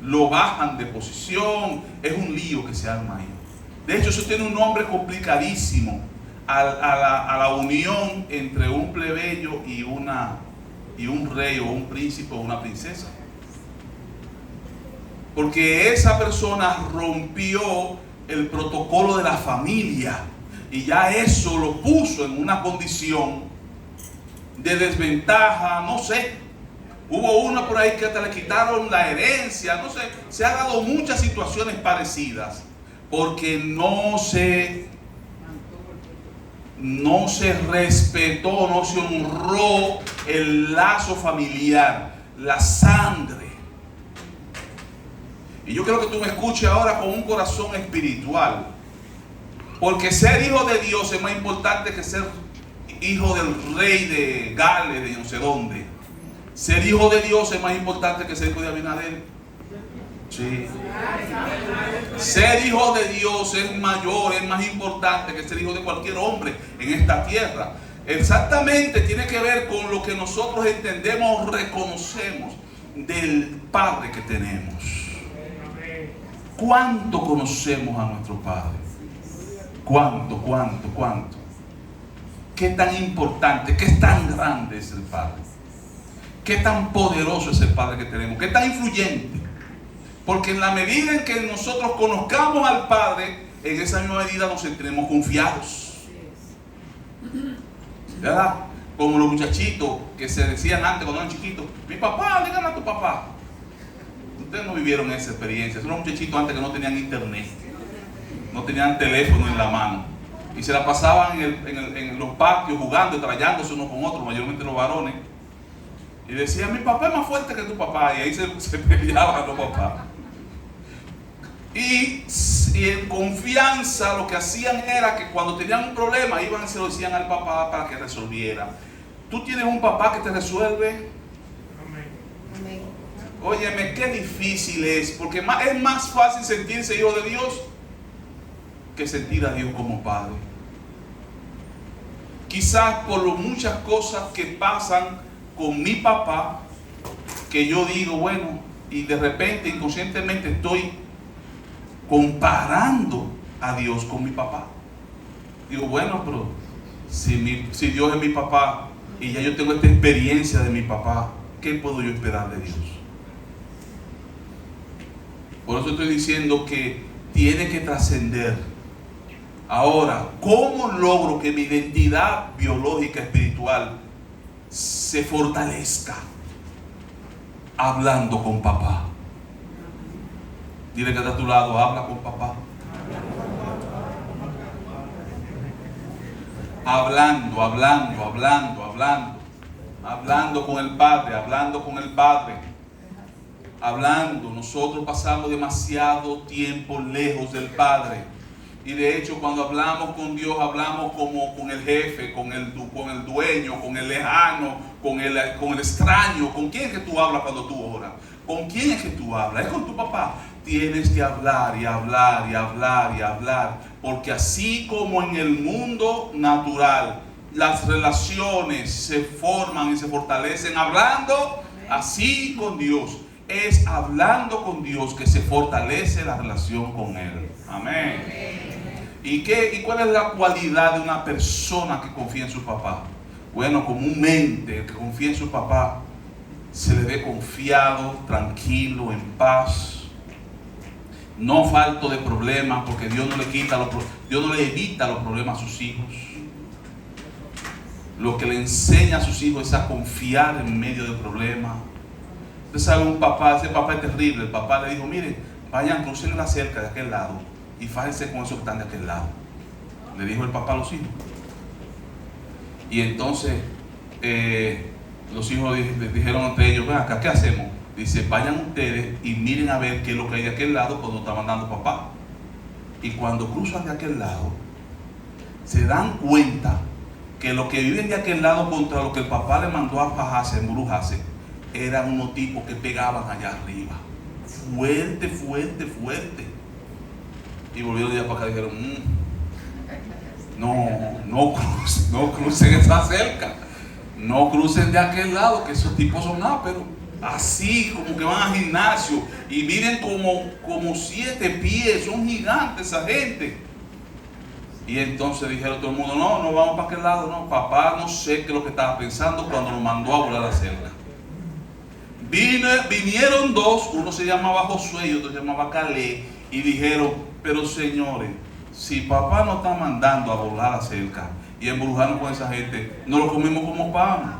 lo bajan de posición, es un lío que se arma ahí. De hecho, eso tiene un nombre complicadísimo. a la unión entre un plebeyo y un rey o un príncipe o una princesa. Porque esa persona rompió el protocolo de la familia y ya eso lo puso en una condición de desventaja, no sé. Hubo uno por ahí que hasta le quitaron la herencia, no sé. Se han dado muchas situaciones parecidas porque no se respetó, no se honró el lazo familiar, la sangre. Y yo quiero que tú me escuches ahora con un corazón espiritual. Porque ser hijo de Dios es más importante que ser hijo del rey de Gales, de no sé dónde. Ser hijo de Dios es más importante que ser hijo de Abinader. Sí. Ser hijo de Dios es mayor, es más importante que ser hijo de cualquier hombre en esta tierra. Exactamente tiene que ver con lo que nosotros entendemos, reconocemos del Padre que tenemos. ¿Cuánto conocemos a nuestro Padre? ¿Cuánto? ¿Qué tan importante, qué tan grande es el Padre? ¿Qué tan poderoso es el Padre que tenemos? ¿Qué tan influyente? Porque en la medida en que nosotros conozcamos al Padre, en esa misma medida nos sentiremos confiados. ¿Verdad? Como los muchachitos que se decían antes cuando eran chiquitos: mi papá, dígame a tu papá. Ustedes no vivieron esa experiencia. Son los muchachitos antes que no tenían internet, no tenían teléfono en la mano, y se la pasaban en los patios jugando y trayándose unos con otros, mayormente los varones, y decían: mi papá es más fuerte que tu papá, y ahí se peleaban los papás. Y en confianza lo que hacían era que cuando tenían un problema iban y se lo decían al papá para que resolviera. ¿Tú tienes un papá que te resuelve? Amén. Óyeme, qué difícil es, porque es más fácil sentirse hijo de Dios que sentir a Dios como Padre. Quizás por lo muchas cosas que pasan con mi papá, que yo digo, bueno, y de repente inconscientemente estoy comparando a Dios con mi papá. Digo, bueno, pero si Dios es mi papá y ya yo tengo esta experiencia de mi papá, ¿qué puedo yo esperar de Dios? Por eso estoy diciendo que tiene que trascender. Ahora, ¿cómo logro que mi identidad biológica espiritual se fortalezca? Hablando con papá. Dile que está a tu lado: habla con papá. Hablando con el Padre, hablando. Nosotros pasamos demasiado tiempo lejos del Padre, y de hecho cuando hablamos con Dios hablamos como con el jefe, con el dueño, con el lejano, con el extraño. ¿Con quién es que tú hablas cuando tú oras? ¿Con quién es que tú hablas? ¿Es con tu papá? Tienes que hablar y hablar, porque así como en el mundo natural las relaciones se forman y se fortalecen hablando, así con Dios es hablando con Dios que se fortalece la relación con Él. Amén. ¿Y cuál es la cualidad de una persona que confía en su papá? Bueno, comúnmente el que confía en su papá se le ve confiado, tranquilo, en paz. No falto de problemas, porque Dios no le evita los problemas a sus hijos. Lo que le enseña a sus hijos es a confiar en medio de problemas. Usted sabe, ese papá es terrible. El papá le dijo: miren, vayan, crucen la cerca de aquel lado y fájense con esos que están de aquel lado. Le dijo el papá a los hijos. Y entonces los hijos dijeron entre ellos: ven acá, ¿qué hacemos? Dice: vayan ustedes y miren a ver qué es lo que hay de aquel lado cuando está mandando papá. Y cuando cruzan de aquel lado, se dan cuenta que los que viven de aquel lado contra lo que el papá le mandó a fajarse, embrujarse, eran unos tipos que pegaban allá arriba. Fuerte. Y volvieron de allá para acá y dijeron: no crucen esa cerca. No crucen de aquel lado, que esos tipos son ásperos. Así como que van al gimnasio y miden como 7 pies, son gigantes esa gente. Y entonces dijeron todo el mundo, no, no vamos para aquel lado, no, papá no sé qué es lo que estaba pensando cuando nos mandó a volar la cerca. Vinieron dos, uno se llamaba Josué y otro se llamaba Caleb, y dijeron, pero señores, si papá nos está mandando a volar la cerca y embrujarnos con esa gente, no lo comimos como pan.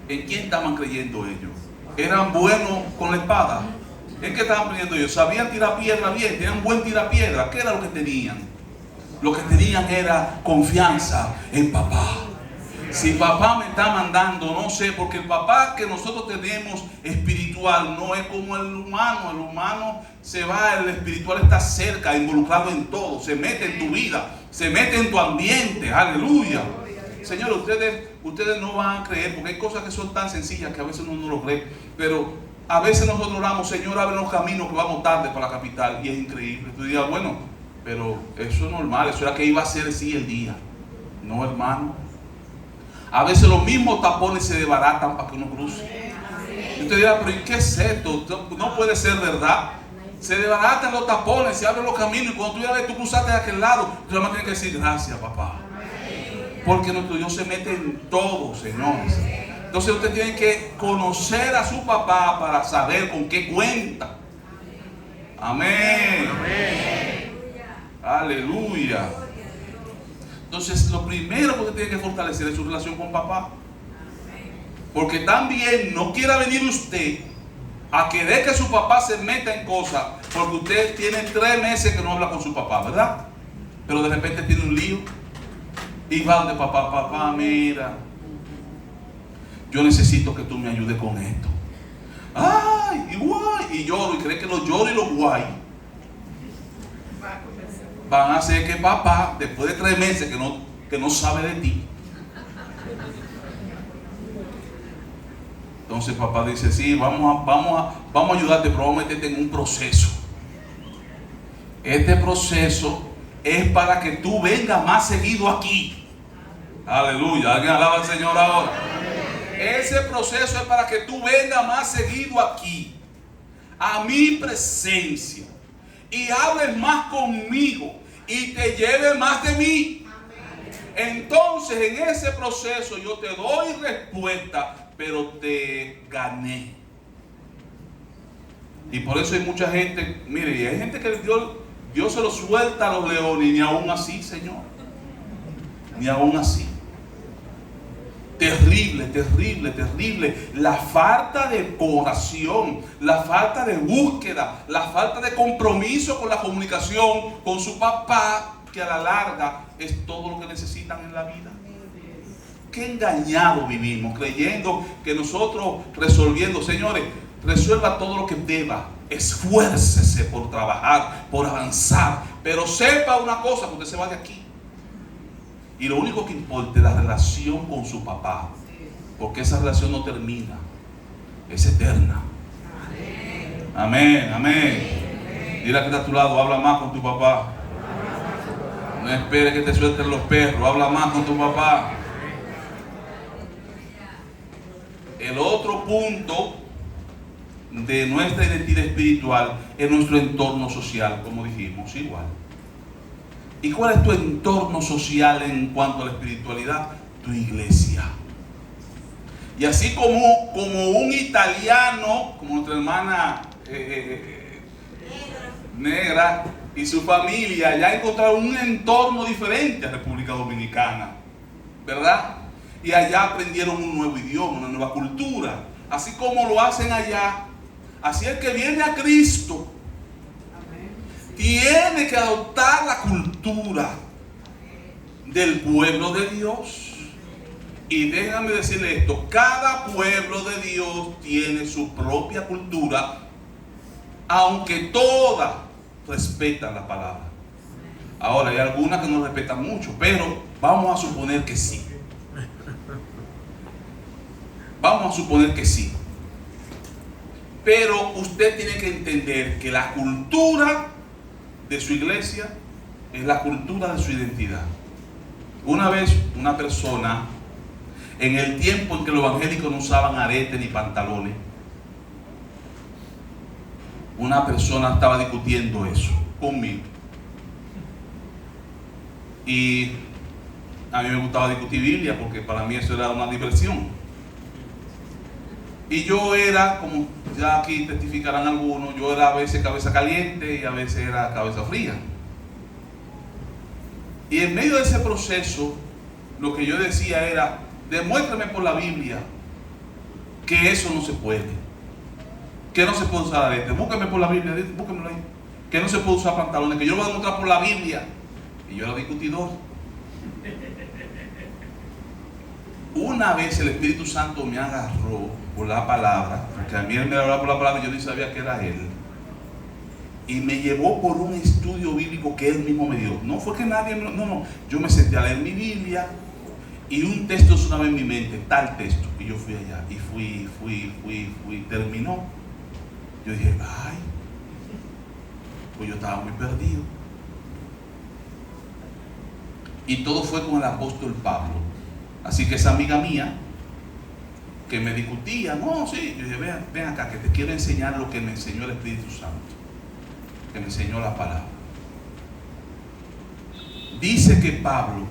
¿En quién estaban creyendo ellos? ¿Eran buenos con la espada? ¿En qué estaban creyendo ellos? ¿Sabían tirar piedra bien? ¿Tenían buen tirapiedra? ¿Qué era lo que tenían? Lo que tenían era confianza en papá. Si papá me está mandando, no sé, porque el papá que nosotros tenemos espiritual no es como el humano. El humano se va, el espiritual está cerca, involucrado en todo, se mete en tu vida, se mete en tu ambiente, aleluya. Señor, ustedes no van a creer, porque hay cosas que son tan sencillas que a veces uno no lo cree, pero a veces nosotros oramos, Señor, abre los caminos que vamos tarde para la capital, y es increíble. Tú dirías, bueno, pero eso es normal, eso era que iba a ser así el día. No, hermano. A veces los mismos tapones se desbaratan para que uno cruce. Y usted dirá, pero ¿y qué es esto? No puede ser verdad. Se desbaratan los tapones, se abren los caminos, y cuando tú ya ves, tú cruzaste de aquel lado, tú nada más tienes que decir, gracias, papá. Porque nuestro Dios se mete en todo, señores. Entonces usted tiene que conocer a su papá para saber con qué cuenta. Amén. Amén. Aleluya. Entonces lo primero que usted tiene que fortalecer es su relación con papá. Porque también no quiera venir usted a querer que su papá se meta en cosas, porque usted tiene 3 meses que no habla con su papá, ¿verdad? Pero de repente tiene un lío y va donde papá, papá, mira, yo necesito que tú me ayudes con esto. Ay, y guay, y lloro, y cree que los lloros y los guay van a hacer que papá, después de 3 meses que no sabe de ti, entonces papá dice, sí, vamos a ayudarte, pero vamos a meterte en un proceso. Este proceso es para que tú vengas más seguido aquí. Aleluya, alguien alaba al Señor ahora. Ese proceso es para que tú vengas más seguido aquí, a mi presencia, y hables más conmigo y te lleves más de mí. Entonces en ese proceso yo te doy respuesta, pero te gané. Y por eso hay mucha gente, mire, y hay gente que Dios se lo suelta a los leones, y ni aún así, Señor, ni aún así. Terrible, terrible, terrible. La falta de oración, la falta de búsqueda, la falta de compromiso con la comunicación con su papá, que a la larga es todo lo que necesitan en la vida. Qué engañado vivimos, creyendo que nosotros resolviendo, señores, resuelva todo lo que deba, esfuércese por trabajar, por avanzar, pero sepa una cosa, que usted se va de aquí. Y lo único que importa es la relación con su papá, porque esa relación no termina, es eterna. Amén, amén. Dile a que está a tu lado, habla más con tu papá. No esperes que te suelten los perros, habla más con tu papá. El otro punto de nuestra identidad espiritual es nuestro entorno social, como dijimos, igual. ¿Y cuál es tu entorno social en cuanto a la espiritualidad? Tu iglesia. Y así como un italiano, como nuestra hermana negra y su familia, ya encontraron un entorno diferente a República Dominicana, ¿verdad? Y allá aprendieron un nuevo idioma, una nueva cultura. Así como lo hacen allá, así el que viene a Cristo tiene que adoptar la cultura del pueblo de Dios. Y déjame decirle esto, cada pueblo de Dios tiene su propia cultura, aunque todas respetan la palabra. Ahora hay algunas que no respetan mucho, pero vamos a suponer que sí. Vamos a suponer que sí. Pero usted tiene que entender que la cultura de su iglesia es la cultura de su identidad. Una vez una persona, en el tiempo en que los evangélicos no usaban aretes ni pantalones, una persona estaba discutiendo eso conmigo. Y a mí me gustaba discutir Biblia porque para mí eso era una diversión. Y yo era, como ya aquí testificarán algunos, yo era a veces cabeza caliente y a veces era cabeza fría. Y en medio de ese proceso, lo que yo decía era, demuéstrame por la Biblia que eso no se puede. Que no se puede usar arete. Búsqueme por la Biblia, búsquemelo ahí. Que no se puede usar pantalones, que yo lo voy a demostrar por la Biblia. Y yo era discutidor. Una vez el Espíritu Santo me agarró por la palabra, porque a mí él me hablaba por la palabra y yo ni sabía que era él. Y me llevó por un estudio bíblico que él mismo me dio. No fue que nadie, no. Yo me senté a leer mi Biblia y un texto sonaba en mi mente, tal texto. Y yo fui allá y fui, terminó. Yo dije, ay, pues yo estaba muy perdido. Y todo fue con el apóstol Pablo. Así que esa amiga mía que me discutía, no, sí, yo dije, ven acá, que te quiero enseñar lo que me enseñó el Espíritu Santo, que me enseñó la palabra. Dice que Pablo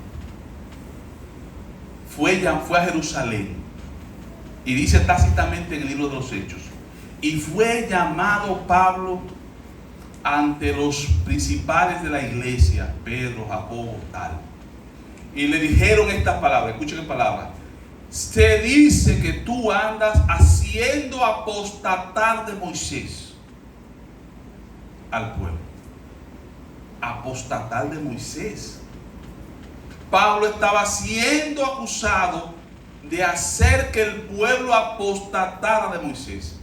fue a Jerusalén, y dice tácitamente en el libro de los Hechos, y fue llamado Pablo ante los principales de la iglesia, Pedro, Jacobo, tal, y le dijeron estas palabras. Escuchen qué palabras. Se dice que tú andas haciendo apostatar de Moisés al pueblo. Apostatar de Moisés. Pablo estaba siendo acusado de hacer que el pueblo apostatara de Moisés.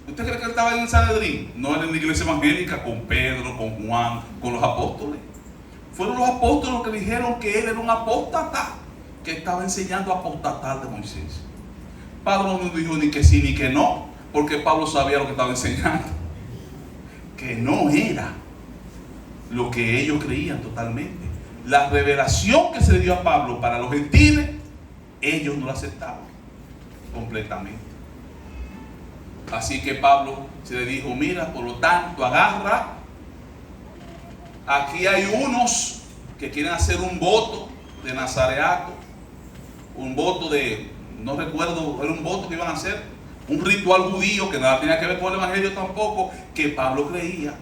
¿Usted cree que él estaba en el Sanedrín? No, era en la iglesia evangélica con Pedro, con Juan, con los apóstoles. Fueron los apóstoles los que dijeron que él era un apóstata, que estaba enseñando a apostatar de Moisés. Pablo no dijo ni que sí ni que no, porque Pablo sabía lo que estaba enseñando, que no era lo que ellos creían totalmente. La revelación que se le dio a Pablo para los gentiles, ellos no la aceptaban completamente. Así que Pablo se le dijo, mira, por lo tanto, agarra. Aquí hay unos que quieren hacer un voto de nazareato, un voto de, no recuerdo, era un voto que iban a hacer, un ritual judío que nada tenía que ver con el evangelio tampoco, que Pablo creía.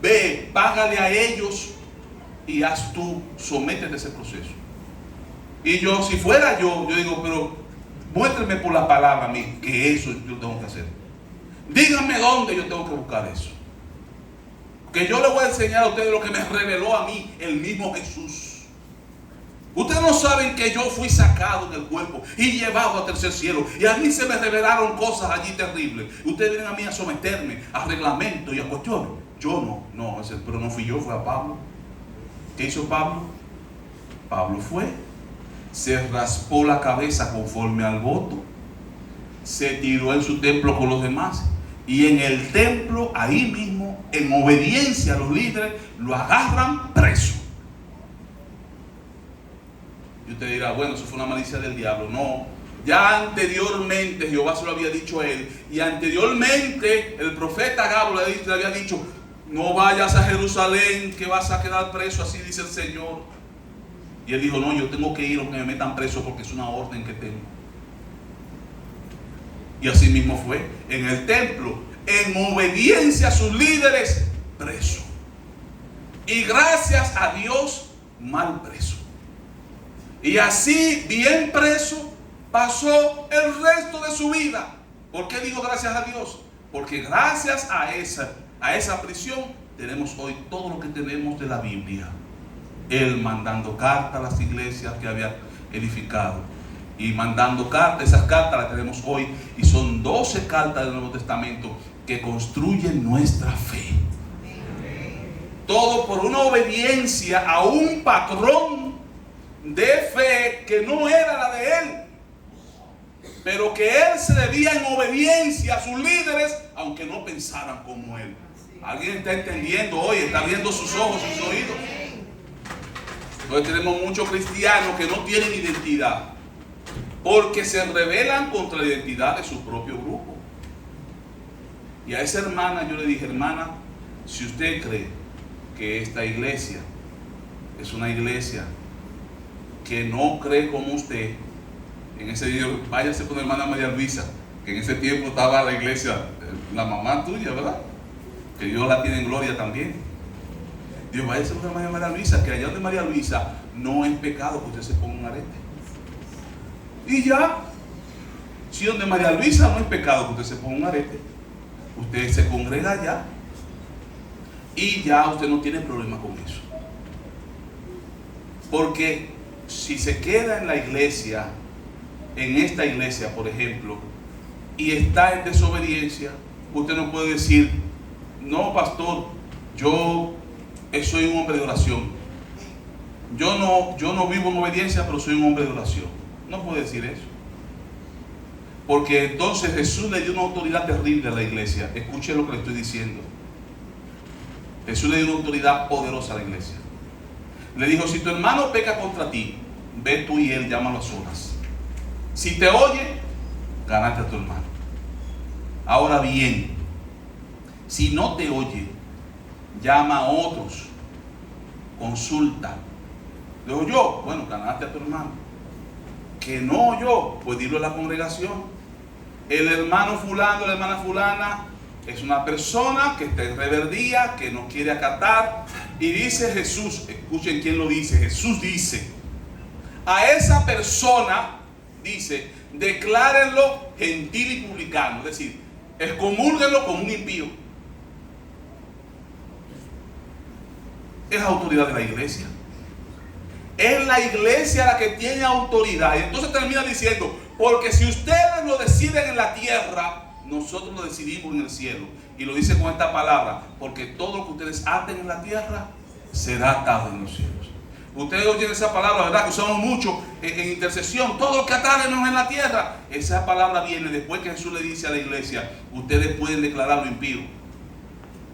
Ve, págale a ellos y haz tú, sométete a ese proceso. Y yo, si fuera yo digo, pero muéstrame por la palabra a mí que eso yo tengo que hacer. Díganme dónde yo tengo que buscar eso. Que yo les voy a enseñar a ustedes lo que me reveló a mí el mismo Jesús. Ustedes no saben que yo fui sacado del cuerpo y llevado a tercer cielo, y a mí se me revelaron cosas allí terribles. Ustedes vienen a mí a someterme a reglamentos y a cuestiones. Yo no, pero no fui yo, fue a Pablo. ¿Qué hizo Pablo? Pablo fue, se raspó la cabeza conforme al voto, se tiró en su templo con los demás, y en el templo, ahí mismo, en obediencia a los líderes, lo agarran preso. Y usted dirá, bueno, eso fue una malicia del diablo. No, ya anteriormente Jehová se lo había dicho a él, y anteriormente el profeta Agabo le había dicho, no vayas a Jerusalén, que vas a quedar preso, así dice el Señor. Y él dijo, no, yo tengo que ir aunque me metan preso, porque es una orden que tengo. Y así mismo fue, en el templo, en obediencia a sus líderes, preso. Y gracias a Dios, mal preso. Y así, bien preso, pasó el resto de su vida. ¿Por qué digo gracias a Dios? Porque gracias a esa prisión, tenemos hoy todo lo que tenemos de la Biblia. Él mandando cartas a las iglesias que había edificado, y mandando cartas. Esas cartas las tenemos hoy, y son 12 cartas del Nuevo Testamento que construyen nuestra fe. Todo por una obediencia a un patrón de fe que no era la de él, pero que él se debía en obediencia a sus líderes, aunque no pensaran como él. ¿Alguien está entendiendo hoy? ¿Está abriendo sus ojos, sus oídos? Entonces tenemos muchos cristianos que no tienen identidad, porque se rebelan contra la identidad de su propio grupo. Y a esa hermana yo le dije, hermana, si usted cree que esta iglesia es una iglesia que no cree como usted. En ese día, váyase con la hermana María Luisa, que en ese tiempo estaba la iglesia, la mamá tuya, ¿verdad? Que Dios la tiene en gloria también. Dios, váyase con la hermana María Luisa, que allá donde María Luisa no es pecado que usted se ponga un arete. Y ya, si donde María Luisa no es pecado que usted se ponga un arete, usted se congrega allá y ya usted no tiene problema con eso. Porque si se queda en la iglesia, en esta iglesia, por ejemplo, y está en desobediencia, usted no puede decir, no, pastor, yo soy un hombre de oración. Yo no vivo en obediencia, pero soy un hombre de oración. No puede decir eso. Porque entonces Jesús le dio una autoridad terrible a la iglesia. Escuche lo que le estoy diciendo. Jesús le dio una autoridad poderosa a la iglesia. Le dijo, si tu hermano peca contra ti, ve tú y él, llámalo a solas. Si te oye, ganaste a tu hermano. Ahora bien, si no te oye, llama a otros, consulta. Digo yo, bueno, ganaste a tu hermano. Que no oyó, pues dilo a la congregación. El hermano fulano, la hermana fulana es una persona que está en rebeldía, que no quiere acatar. Y dice Jesús, escuchen quién lo dice, Jesús dice, a esa persona, dice, declárenlo gentil y publicano, es decir, excomúlguenlo como un impío. Es autoridad de la iglesia. Es la iglesia la que tiene autoridad. Y entonces termina diciendo, porque si ustedes lo deciden en la tierra, nosotros lo decidimos en el cielo. Y lo dice con esta palabra, porque todo lo que ustedes aten en la tierra será atado en los cielos. Ustedes oyen esa palabra, ¿verdad? Que usamos mucho en intercesión. Todo lo que atáremos en la tierra. Esa palabra viene después que Jesús le dice a la iglesia, ustedes pueden declararlo impío.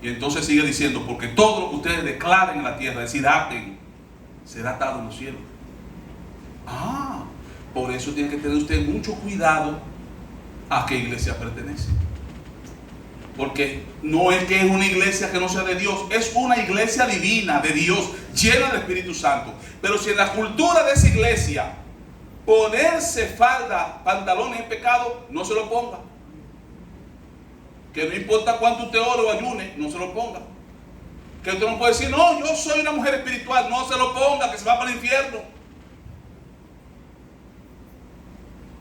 Y entonces sigue diciendo, porque todo lo que ustedes declaren en la tierra, es decir, aten, será atado en los cielos. Por eso tiene que tener usted mucho cuidado a qué iglesia pertenece. Porque no es que es una iglesia que no sea de Dios, es una iglesia divina, de Dios, llena del Espíritu Santo. Pero si en la cultura de esa iglesia ponerse falda, pantalones es pecado, no se lo ponga. Que no importa cuánto usted ore o ayune, no se lo ponga. Que usted no puede decir, no, yo soy una mujer espiritual, no se lo ponga, que se va para el infierno.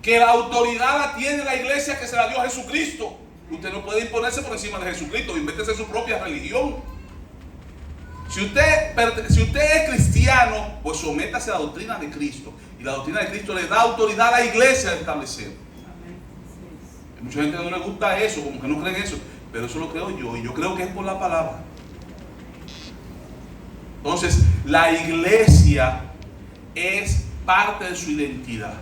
Que la autoridad la tiene la iglesia que se la dio a Jesucristo. Usted no puede imponerse por encima de Jesucristo, invéntese su propia religión. Si usted es cristiano, pues sométase a la doctrina de Cristo. Y la doctrina de Cristo le da autoridad a la iglesia de establecer. Hay mucha gente que no le gusta eso, como que no creen eso, pero eso lo creo yo, y yo creo que es por la palabra. Entonces, la iglesia es parte de su identidad.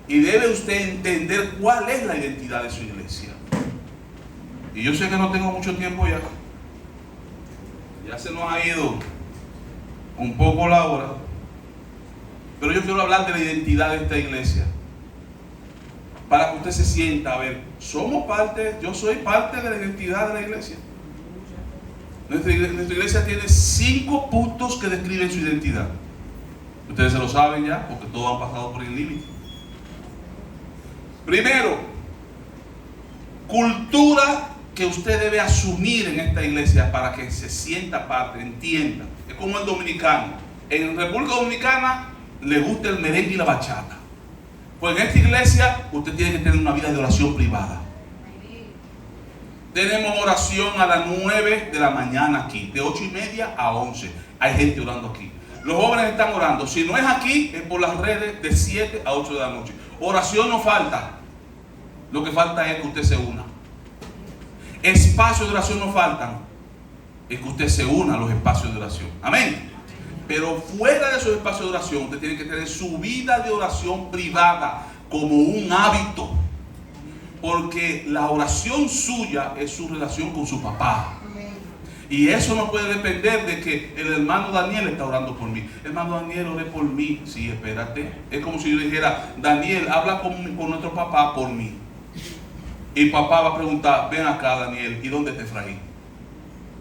Y debe usted entender cuál es la identidad de su iglesia. Y yo sé que no tengo mucho tiempo ya. Ya se nos ha ido un poco la hora. Pero yo quiero hablar de la identidad de esta iglesia. Para que usted se sienta, a ver, somos parte, yo soy parte de la identidad de la iglesia. Nuestra iglesia tiene 5 puntos que describen su identidad. Ustedes se lo saben ya, porque todos han pasado por el límite. Primero, cultura que usted debe asumir en esta iglesia para que se sienta parte, entienda. Es como el dominicano. En República Dominicana le gusta el merengue y la bachata. Pues en esta iglesia usted tiene que tener una vida de oración privada. Tenemos oración a las 9 de la mañana aquí, de 8:30 a 11. Hay gente orando aquí. Los jóvenes están orando. Si no es aquí, es por las redes de 7 a 8 de la noche. Oración no falta. Lo que falta es que usted se una. Espacios de oración no faltan. Es que usted se una a los espacios de oración. Amén. Pero fuera de esos espacios de oración, usted tiene que tener su vida de oración privada como un hábito. Porque la oración suya es su relación con su papá. Y eso no puede depender de que el hermano Daniel está orando por mí. Hermano Daniel, ore por mí. Sí, espérate. Es como si yo dijera, Daniel, habla con nuestro papá por mí. Y papá va a preguntar, ven acá Daniel, ¿y dónde está Efraín?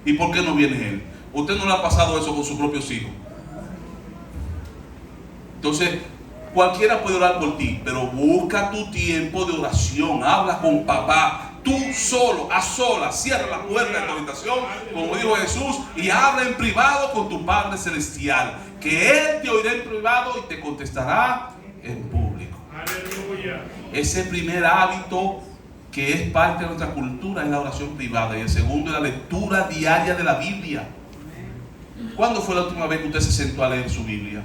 ¿Y por qué no viene él? Usted no le ha pasado eso con sus propios hijos. Entonces, cualquiera puede orar por ti, pero busca tu tiempo de oración. Habla con papá, tú solo, a solas. Cierra la puerta de tu habitación, como dijo Jesús, y habla en privado con tu Padre Celestial, que Él te oirá en privado y te contestará en público. Aleluya. Ese primer hábito que es parte de nuestra cultura es la oración privada. Y el segundo es la lectura diaria de la Biblia. ¿Cuándo fue la última vez que usted se sentó a leer su Biblia?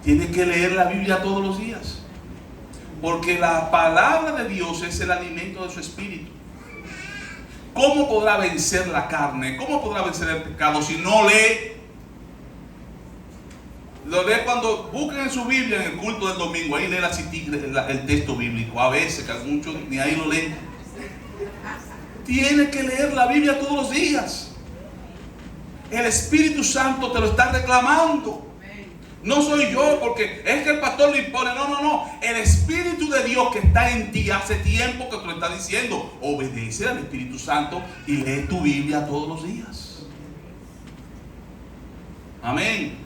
Tiene que leer la Biblia todos los días, porque la palabra de Dios es el alimento de su espíritu. ¿Cómo podrá vencer la carne? ¿Cómo podrá vencer el pecado si no lee? Lo lee cuando busquen en su Biblia en el culto del domingo. Ahí lee el texto bíblico. A veces, que muchos ni ahí lo leen. Tiene que leer la Biblia todos los días. El Espíritu Santo te lo está reclamando. No soy yo, porque es que el pastor lo impone. No. El Espíritu de Dios que está en ti hace tiempo que te lo está diciendo. Obedece al Espíritu Santo y lee tu Biblia todos los días. Amén.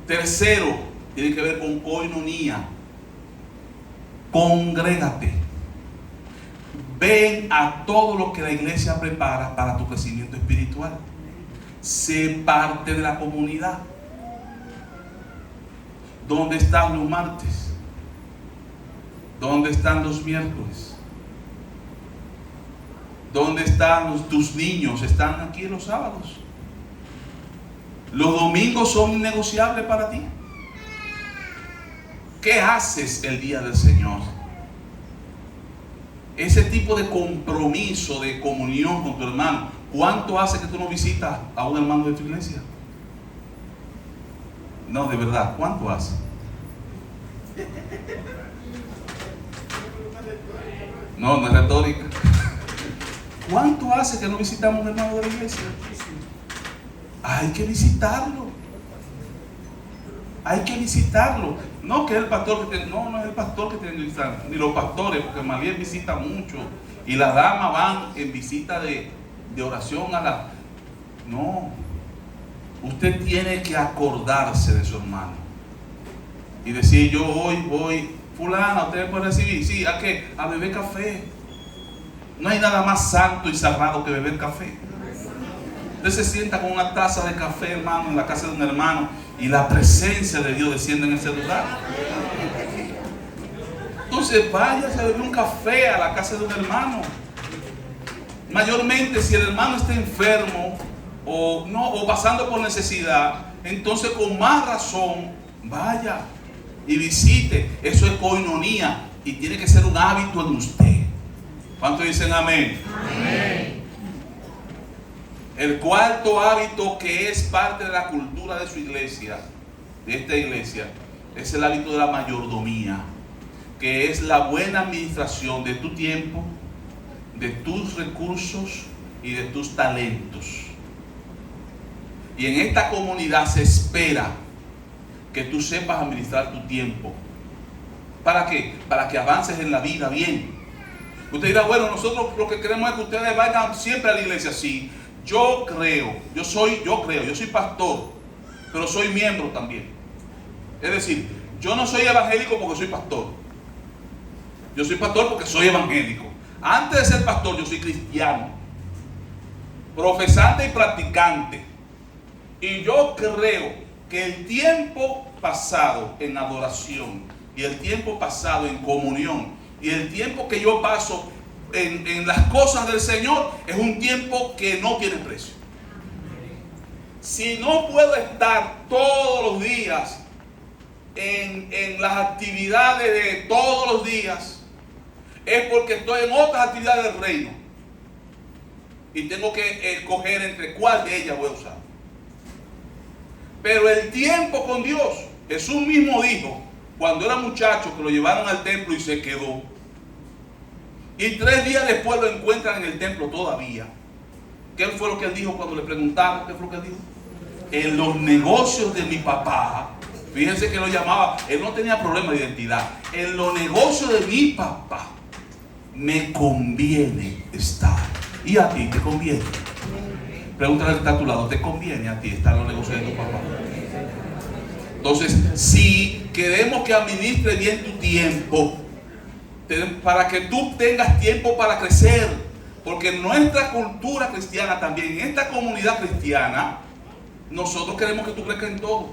Tercero, tiene que ver con koinonía. Congrégate. Ven a todo lo que la iglesia prepara para tu crecimiento espiritual. Sé parte de la comunidad. ¿Dónde están los martes? ¿Dónde están los miércoles? ¿Dónde están tus niños? ¿Están aquí los sábados? Los domingos son innegociables para ti. ¿Qué haces el día del Señor? Ese tipo de compromiso, de comunión con tu hermano. ¿Cuánto hace que tú no visitas a un hermano de tu iglesia? No, de verdad, ¿cuánto hace? No es retórica. ¿Cuánto hace que no visitamos a un hermano de la iglesia? Hay que visitarlo. Hay que visitarlo. No que es el pastor que tiene, no es el pastor que tiene que visitar, ni los pastores, porque Maliel visita mucho y las damas van en visita de oración a la. No. Usted tiene que acordarse de su hermano y decir: yo hoy voy, fulana, usted me puede recibir. Sí, ¿a qué? A beber café. No hay nada más santo y sagrado que beber café. Usted se sienta con una taza de café, hermano, en la casa de un hermano, y la presencia de Dios desciende en ese lugar. Entonces váyase a beber un café a la casa de un hermano. Mayormente si el hermano está enfermo o pasando por necesidad, entonces con más razón vaya y visite. Eso es koinonía y tiene que ser un hábito en usted. ¿Cuántos dicen amén? Amén. El cuarto hábito que es parte de la cultura de su iglesia, de esta iglesia, es el hábito de la mayordomía, que es la buena administración de tu tiempo, de tus recursos y de tus talentos. Y en esta comunidad se espera que tú sepas administrar tu tiempo. ¿Para qué? Para que avances en la vida bien. Usted dirá: bueno, nosotros lo que queremos es que ustedes vayan siempre a la iglesia. Sí, yo soy pastor, pero soy miembro también. Es decir, yo no soy evangélico porque soy pastor. Yo soy pastor porque soy evangélico. Antes de ser pastor, yo soy cristiano, profesante y practicante. Y yo creo que el tiempo pasado en adoración y el tiempo pasado en comunión y el tiempo que yo paso en las cosas del Señor es un tiempo que no tiene precio. Si no puedo estar todos los días en las actividades de todos los días, es porque estoy en otras actividades del reino y tengo que escoger entre cuál de ellas voy a usar. Pero el tiempo con Dios, Jesús mismo dijo, cuando era muchacho, que lo llevaron al templo y se quedó, y 3 días después lo encuentran en el templo todavía. ¿Qué fue lo que él dijo cuando le preguntaron? ¿Qué fue lo que él dijo? En los negocios de mi papá. Fíjense que lo llamaba, él no tenía problema de identidad. En los negocios de mi papá me conviene estar. Y a ti te conviene. Pregúntale al que está a tu lado, ¿te conviene a ti estar en los negocios de tu papá? Entonces, si queremos que administre bien tu tiempo, para que tú tengas tiempo para crecer, porque en nuestra cultura cristiana también, en esta comunidad cristiana, nosotros queremos que tú crezcas en todo.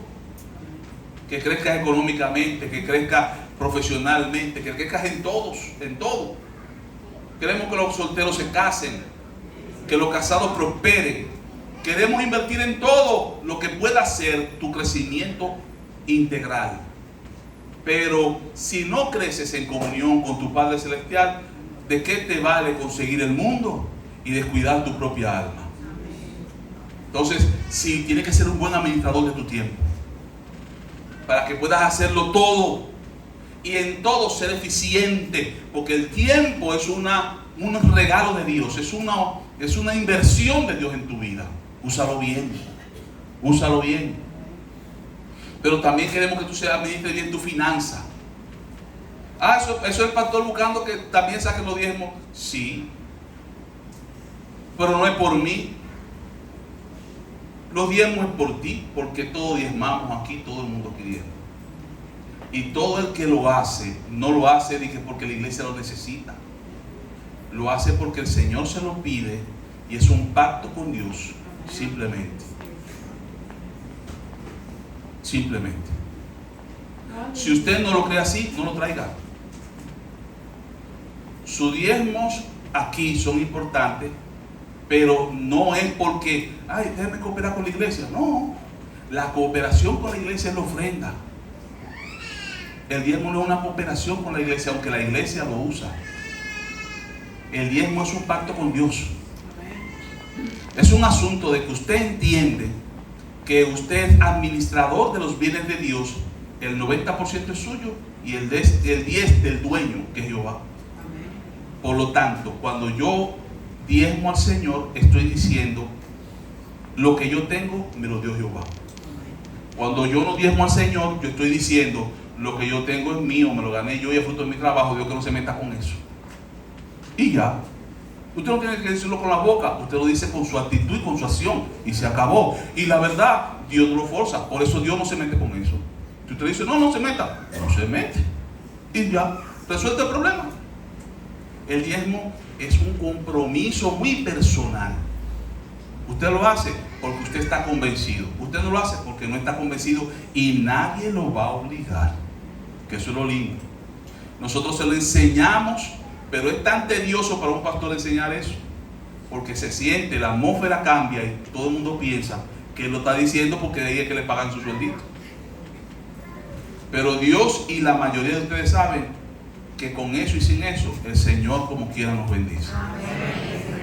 Que crezcas económicamente, que crezcas profesionalmente, que crezcas en todos, en todo. Queremos que los solteros se casen, que los casados prosperen. Queremos invertir en todo lo que pueda ser tu crecimiento integral. Pero si no creces en comunión con tu Padre Celestial, ¿de qué te vale conseguir el mundo y descuidar tu propia alma? Entonces, sí, tienes que ser un buen administrador de tu tiempo, para que puedas hacerlo todo y en todo ser eficiente, porque el tiempo es un regalo de Dios, es una inversión de Dios en tu vida. Úsalo bien, úsalo bien. Pero también queremos que tú administres bien tu finanza. Eso es el pastor buscando que también saques los diezmos. Sí, pero no es por mí. Los diezmos es por ti, porque todos diezmamos aquí, todo el mundo aquí diezma. Y todo el que lo hace, no lo hace porque la iglesia lo necesita. Lo hace porque el Señor se lo pide y es un pacto con Dios, simplemente. Simplemente. Si usted no lo cree así, no lo traiga. Sus diezmos aquí son importantes, pero no es porque, déjame cooperar con la iglesia. No, la cooperación con la iglesia es la ofrenda. El diezmo no es una cooperación con la iglesia, aunque la iglesia lo usa. El diezmo es un pacto con Dios. Es un asunto de que usted entiende que usted es administrador de los bienes de Dios. El 90% es suyo y el 10% del dueño, que es Jehová. Por lo tanto, cuando yo diezmo al Señor, estoy diciendo: lo que yo tengo me lo dio Jehová. Cuando yo no diezmo al Señor, yo estoy diciendo: lo que yo tengo es mío, me lo gané yo y es fruto de mi trabajo. Dios que no se meta con eso. Y ya. Usted no tiene que decirlo con la boca, usted lo dice con su actitud y con su acción, y se acabó. Y la verdad, Dios no lo forza, por eso Dios no se mete con eso. Si usted dice: no se meta, no se mete, y ya, resuelve el problema. El diezmo es un compromiso muy personal. Usted lo hace porque usted está convencido. Usted no lo hace porque no está convencido y nadie lo va a obligar. Que eso es lo lindo. Nosotros se lo enseñamos, pero es tan tedioso para un pastor enseñar eso, porque se siente, la atmósfera cambia y todo el mundo piensa que él lo está diciendo porque de ahí es que le pagan su sueldito. Pero Dios y la mayoría de ustedes saben que con eso y sin eso, el Señor como quiera nos bendice.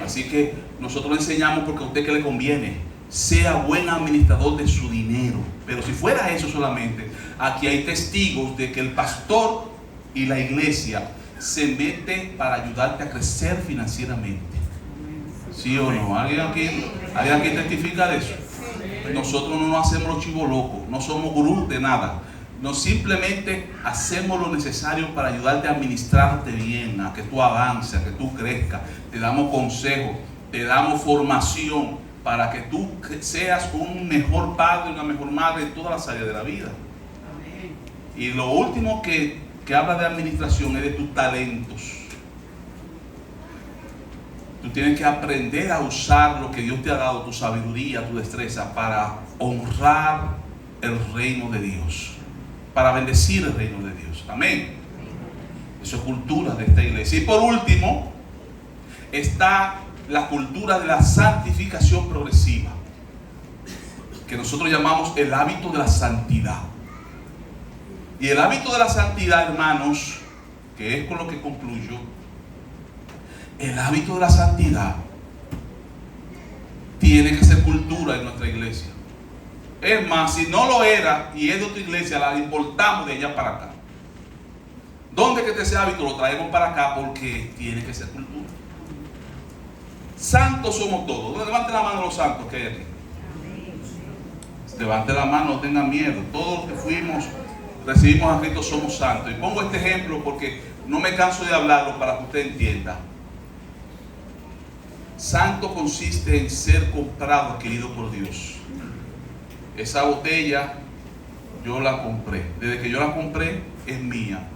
Así que nosotros le enseñamos porque a usted que le conviene, sea buen administrador de su dinero. Pero si fuera eso solamente, aquí hay testigos de que el pastor y la iglesia se mete para ayudarte a crecer financieramente. ¿Sí o no? ¿Alguien aquí testifica de eso? Nosotros no nos hacemos los chivos locos, no somos gurús de nada. No, simplemente hacemos lo necesario para ayudarte a administrarte bien, a que tú avances, a que tú crezcas. Te damos consejos, te damos formación para que tú seas un mejor padre, una mejor madre en todas las áreas de la vida. Y lo último que habla de administración es de tus talentos. Tú tienes que aprender a usar lo que Dios te ha dado, tu sabiduría, tu destreza, para honrar el reino de Dios, para bendecir el reino de Dios. Amén. Eso es cultura de esta iglesia. Y por último está la cultura de la santificación progresiva, que nosotros llamamos el hábito de la santidad. Y el hábito de la santidad, hermanos, que es con lo que concluyo, el hábito de la santidad tiene que ser cultura en nuestra iglesia. Es más, si no lo era y es de otra iglesia, la importamos de allá para acá. ¿Dónde que esté ese hábito? Lo traemos para acá porque tiene que ser cultura. Santos somos todos. Levante la mano los santos que hay aquí. Levante la mano, no tengan miedo. Todos los que recibimos a Cristo somos santos. Y pongo este ejemplo porque no me canso de hablarlo para que usted entienda. Santo consiste en ser comprado, adquirido por Dios. Esa botella yo la compré. Desde que yo la compré es mía.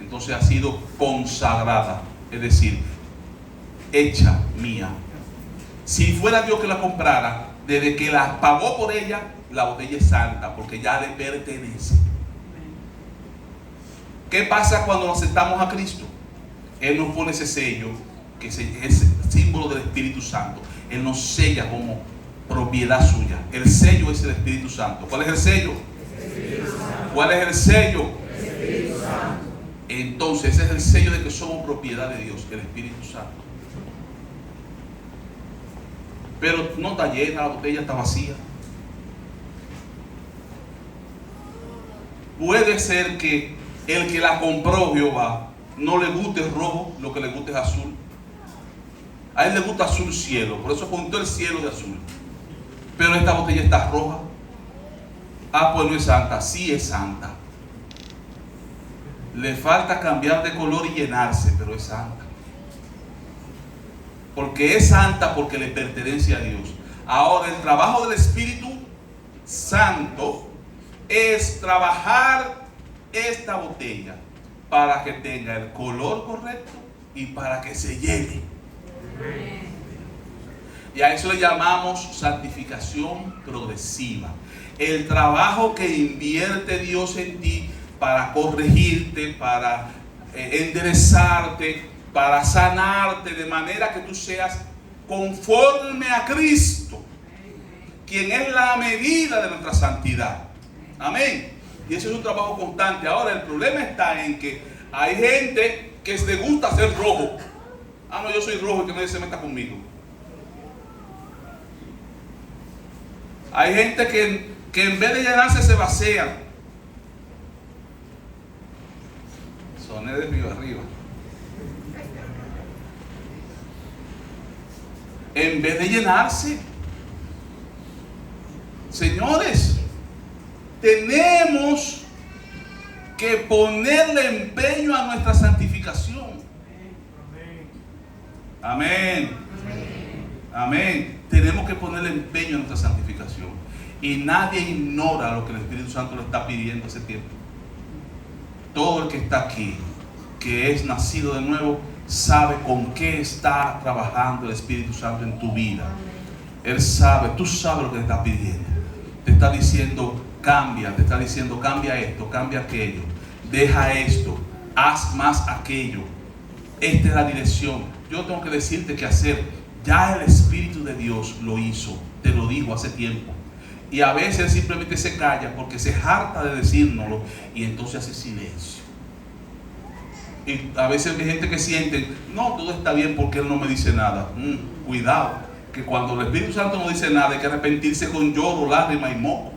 Entonces ha sido consagrada, es decir, hecha mía. Si fuera Dios que la comprara, desde que la pagó por ella, la botella es santa, porque ya le pertenece. ¿Qué pasa cuando aceptamos a Cristo? Él nos pone ese sello, que es símbolo del Espíritu Santo. Él nos sella como propiedad suya. El sello es el Espíritu Santo. ¿Cuál es el sello? ¿Cuál es el sello? Entonces ese es el sello de que somos propiedad de Dios, el Espíritu Santo. Pero no está llena, la botella está vacía. Puede ser que el que la compró, Jehová, no le guste rojo, lo que le guste es azul. A él le gusta azul cielo, por eso pintó el cielo de azul. Pero esta botella está roja. Ah, pues no es santa. Sí es santa. Le falta cambiar de color y llenarse, pero es santa. Porque es santa, porque le pertenece a Dios. Ahora, el trabajo del Espíritu Santo es trabajar esta botella para que tenga el color correcto y para que se llene. Y a eso le llamamos santificación progresiva. El trabajo que invierte Dios en ti para corregirte, para enderezarte, para sanarte, de manera que tú seas conforme a Cristo, quien es la medida de nuestra santidad. Amén. Y eso es un trabajo constante. Ahora, el problema está en que hay gente que le gusta ser rojo. Ah, no, yo soy rojo y que nadie se meta conmigo. Hay gente que en vez de llenarse se vacía. Soné de río arriba. En vez de llenarse. Señores, tenemos que ponerle empeño a nuestra santificación. Amén. Amén. Tenemos que ponerle empeño a nuestra santificación. Y nadie ignora lo que el Espíritu Santo le está pidiendo hace tiempo. Todo el que está aquí, que es nacido de nuevo, sabe con qué está trabajando el Espíritu Santo en tu vida. Él sabe, tú sabes lo que te está pidiendo. Te está diciendo cambia, te está diciendo cambia esto, cambia aquello, deja esto, haz más aquello. Esta es la dirección. Yo tengo que decirte qué hacer. Ya el Espíritu de Dios lo hizo, te lo dijo hace tiempo. Y a veces simplemente se calla porque se harta de decírnoslo y entonces hace silencio. Y a veces hay gente que siente, no, todo está bien porque Él no me dice nada. Cuidado, que cuando el Espíritu Santo no dice nada hay que arrepentirse con lloro, lágrimas y moco.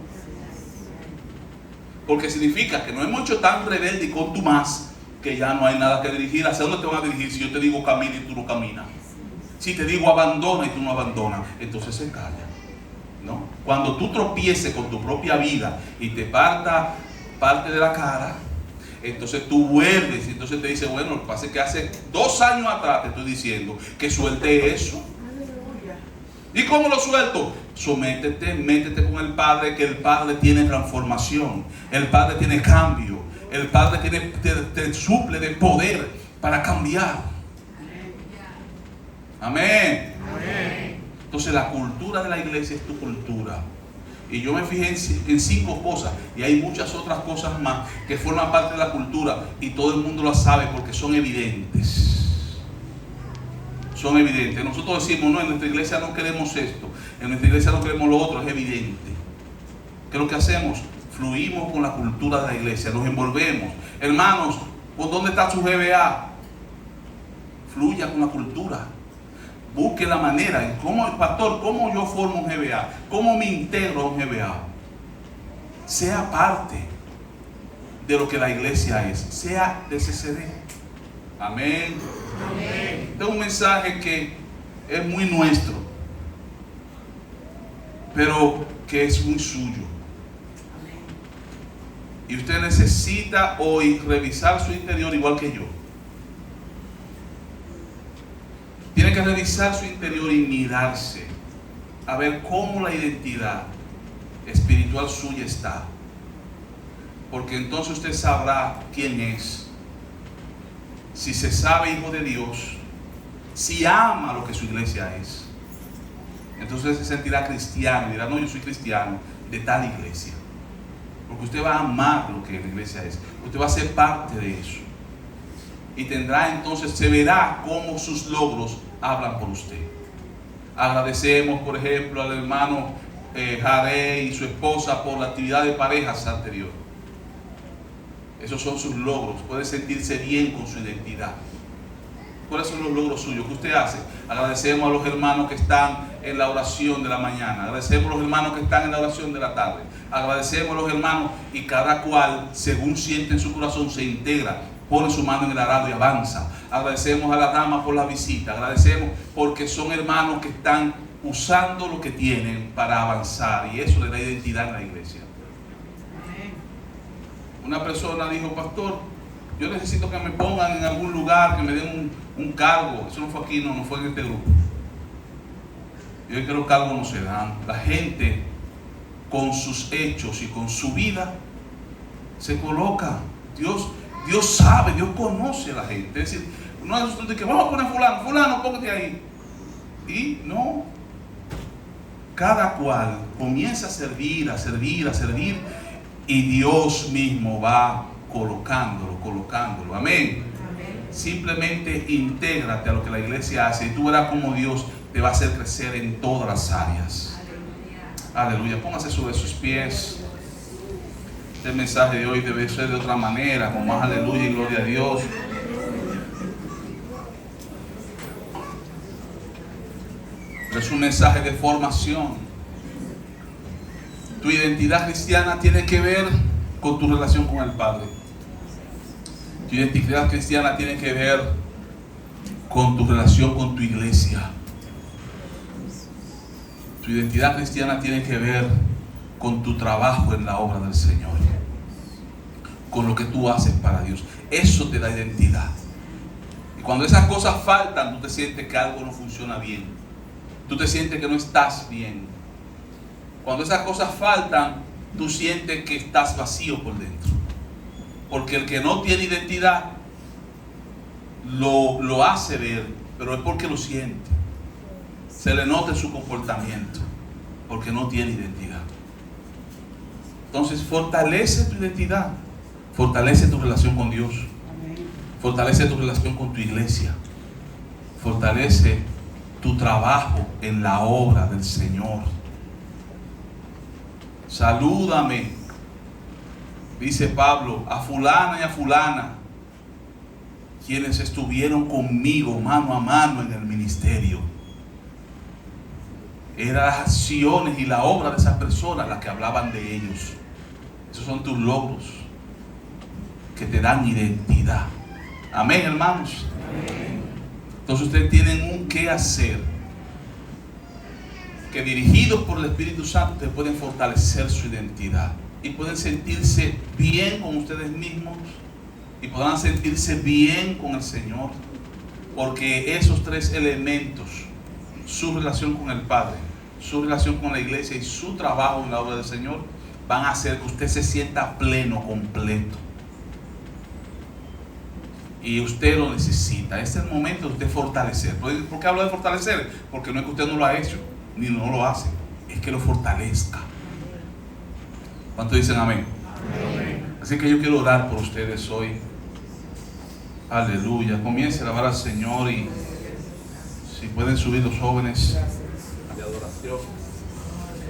Porque significa que nos hemos hecho tan rebelde y contumaz que ya no hay nada que dirigir. ¿Hacia dónde te van a dirigir si yo te digo camina y tú no caminas? Si te digo abandona y tú no abandonas, entonces se calla, ¿no? Cuando tú tropieces con tu propia vida y te parta parte de la cara, entonces tú vuelves y entonces te dice, bueno, lo que pasa es que hace 2 años atrás te estoy diciendo que suelte eso. ¿Y cómo lo suelto? Sométete, métete con el Padre, que el Padre tiene transformación, el Padre tiene cambio, el Padre te suple de poder para cambiar. Amén. Amén. Entonces la cultura de la iglesia es tu cultura. Y yo me fijé en 5 cosas, y hay muchas otras cosas más que forman parte de la cultura, y todo el mundo las sabe porque son evidentes. Son evidentes. Nosotros decimos, no, en nuestra iglesia no queremos esto, en nuestra iglesia no queremos lo otro, es evidente. ¿Qué es lo que hacemos? Fluimos con la cultura de la iglesia, nos envolvemos. Hermanos, ¿por dónde está su GBA? Fluya con la cultura. Busque la manera. ¿Cómo, pastor, cómo yo formo un GBA? ¿Cómo me integro a un GBA? Sea parte de lo que la iglesia es. Sea de CCD. Amén. Amén. Este es un mensaje que es muy nuestro, pero que es muy suyo. Y usted necesita hoy revisar su interior igual que yo. Tiene que revisar su interior y mirarse a ver cómo la identidad espiritual suya está. Porque entonces usted sabrá quién es. Si se sabe hijo de Dios, si ama lo que su iglesia es, entonces se sentirá cristiano y dirá: no, yo soy cristiano de tal iglesia. Porque usted va a amar lo que la iglesia es. Usted va a ser parte de eso. Y tendrá entonces, se verá cómo sus logros hablan por usted. Agradecemos, por ejemplo, al hermano Jare y su esposa por la actividad de parejas anterior. Esos son sus logros. Puede sentirse bien con su identidad. ¿Cuáles son los logros suyos? ¿Qué usted hace? Agradecemos a los hermanos que están en la oración de la mañana. Agradecemos a los hermanos que están en la oración de la tarde. Agradecemos a los hermanos, y cada cual, según siente en su corazón, se integra, pone su mano en el arado y avanza. Agradecemos a la dama por la visita. Agradecemos porque son hermanos que están usando lo que tienen para avanzar, y eso le da identidad en la iglesia. Una persona dijo: pastor, yo necesito que me pongan en algún lugar, que me den un cargo. Eso no fue aquí, no fue en este grupo. Yo creo que los cargos no se dan. La gente con sus hechos y con su vida se coloca. Dios sabe, Dios conoce a la gente. Es decir, no es de que vamos a poner fulano, póngate ahí. Y no. Cada cual comienza a servir, y Dios mismo va colocándolo. Amén. Simplemente intégrate a lo que la iglesia hace y tú verás cómo Dios te va a hacer crecer en todas las áreas. Aleluya. Póngase sobre sus pies. Este mensaje de hoy debe ser de otra manera, con más aleluya y gloria a Dios. Es un mensaje de formación. Tu identidad cristiana tiene que ver con tu relación con el Padre. Tu identidad cristiana tiene que ver con tu relación con tu iglesia. Tu identidad cristiana tiene que ver con tu trabajo en la obra del Señor, con lo que tú haces para Dios. Eso te da identidad. Y cuando esas cosas faltan, tú te sientes que algo no funciona bien. Tú te sientes que no estás bien. Cuando esas cosas faltan, tú sientes que estás vacío por dentro. Porque el que no tiene identidad lo hace ver, pero es porque lo siente. Se le nota en su comportamiento, porque no tiene identidad. Entonces, fortalece tu identidad, fortalece tu relación con Dios, fortalece tu relación con tu iglesia, fortalece tu trabajo en la obra del Señor. Salúdame, dice Pablo, a fulana y a fulana, quienes estuvieron conmigo mano a mano en el ministerio. Eran las acciones y la obra de esas personas las que hablaban de ellos. Esos son tus logros que te dan identidad. Amén, hermanos. Amén. Entonces ustedes tienen un qué hacer, que dirigidos por el Espíritu Santo ustedes pueden fortalecer su identidad y pueden sentirse bien con ustedes mismos y podrán sentirse bien con el Señor, porque esos tres elementos, su relación con el Padre, su relación con la iglesia y su trabajo en la obra del Señor, van a hacer que usted se sienta pleno, completo. Y usted lo necesita. Este es el momento de usted fortalecer. ¿Por qué hablo de fortalecer? Porque no es que usted no lo ha hecho, ni no lo hace, es que lo fortalezca. ¿Cuántos dicen amén? Amén. Así que yo quiero orar por ustedes hoy. Aleluya. Comience a alabar al Señor, y si pueden subir los jóvenes de adoración.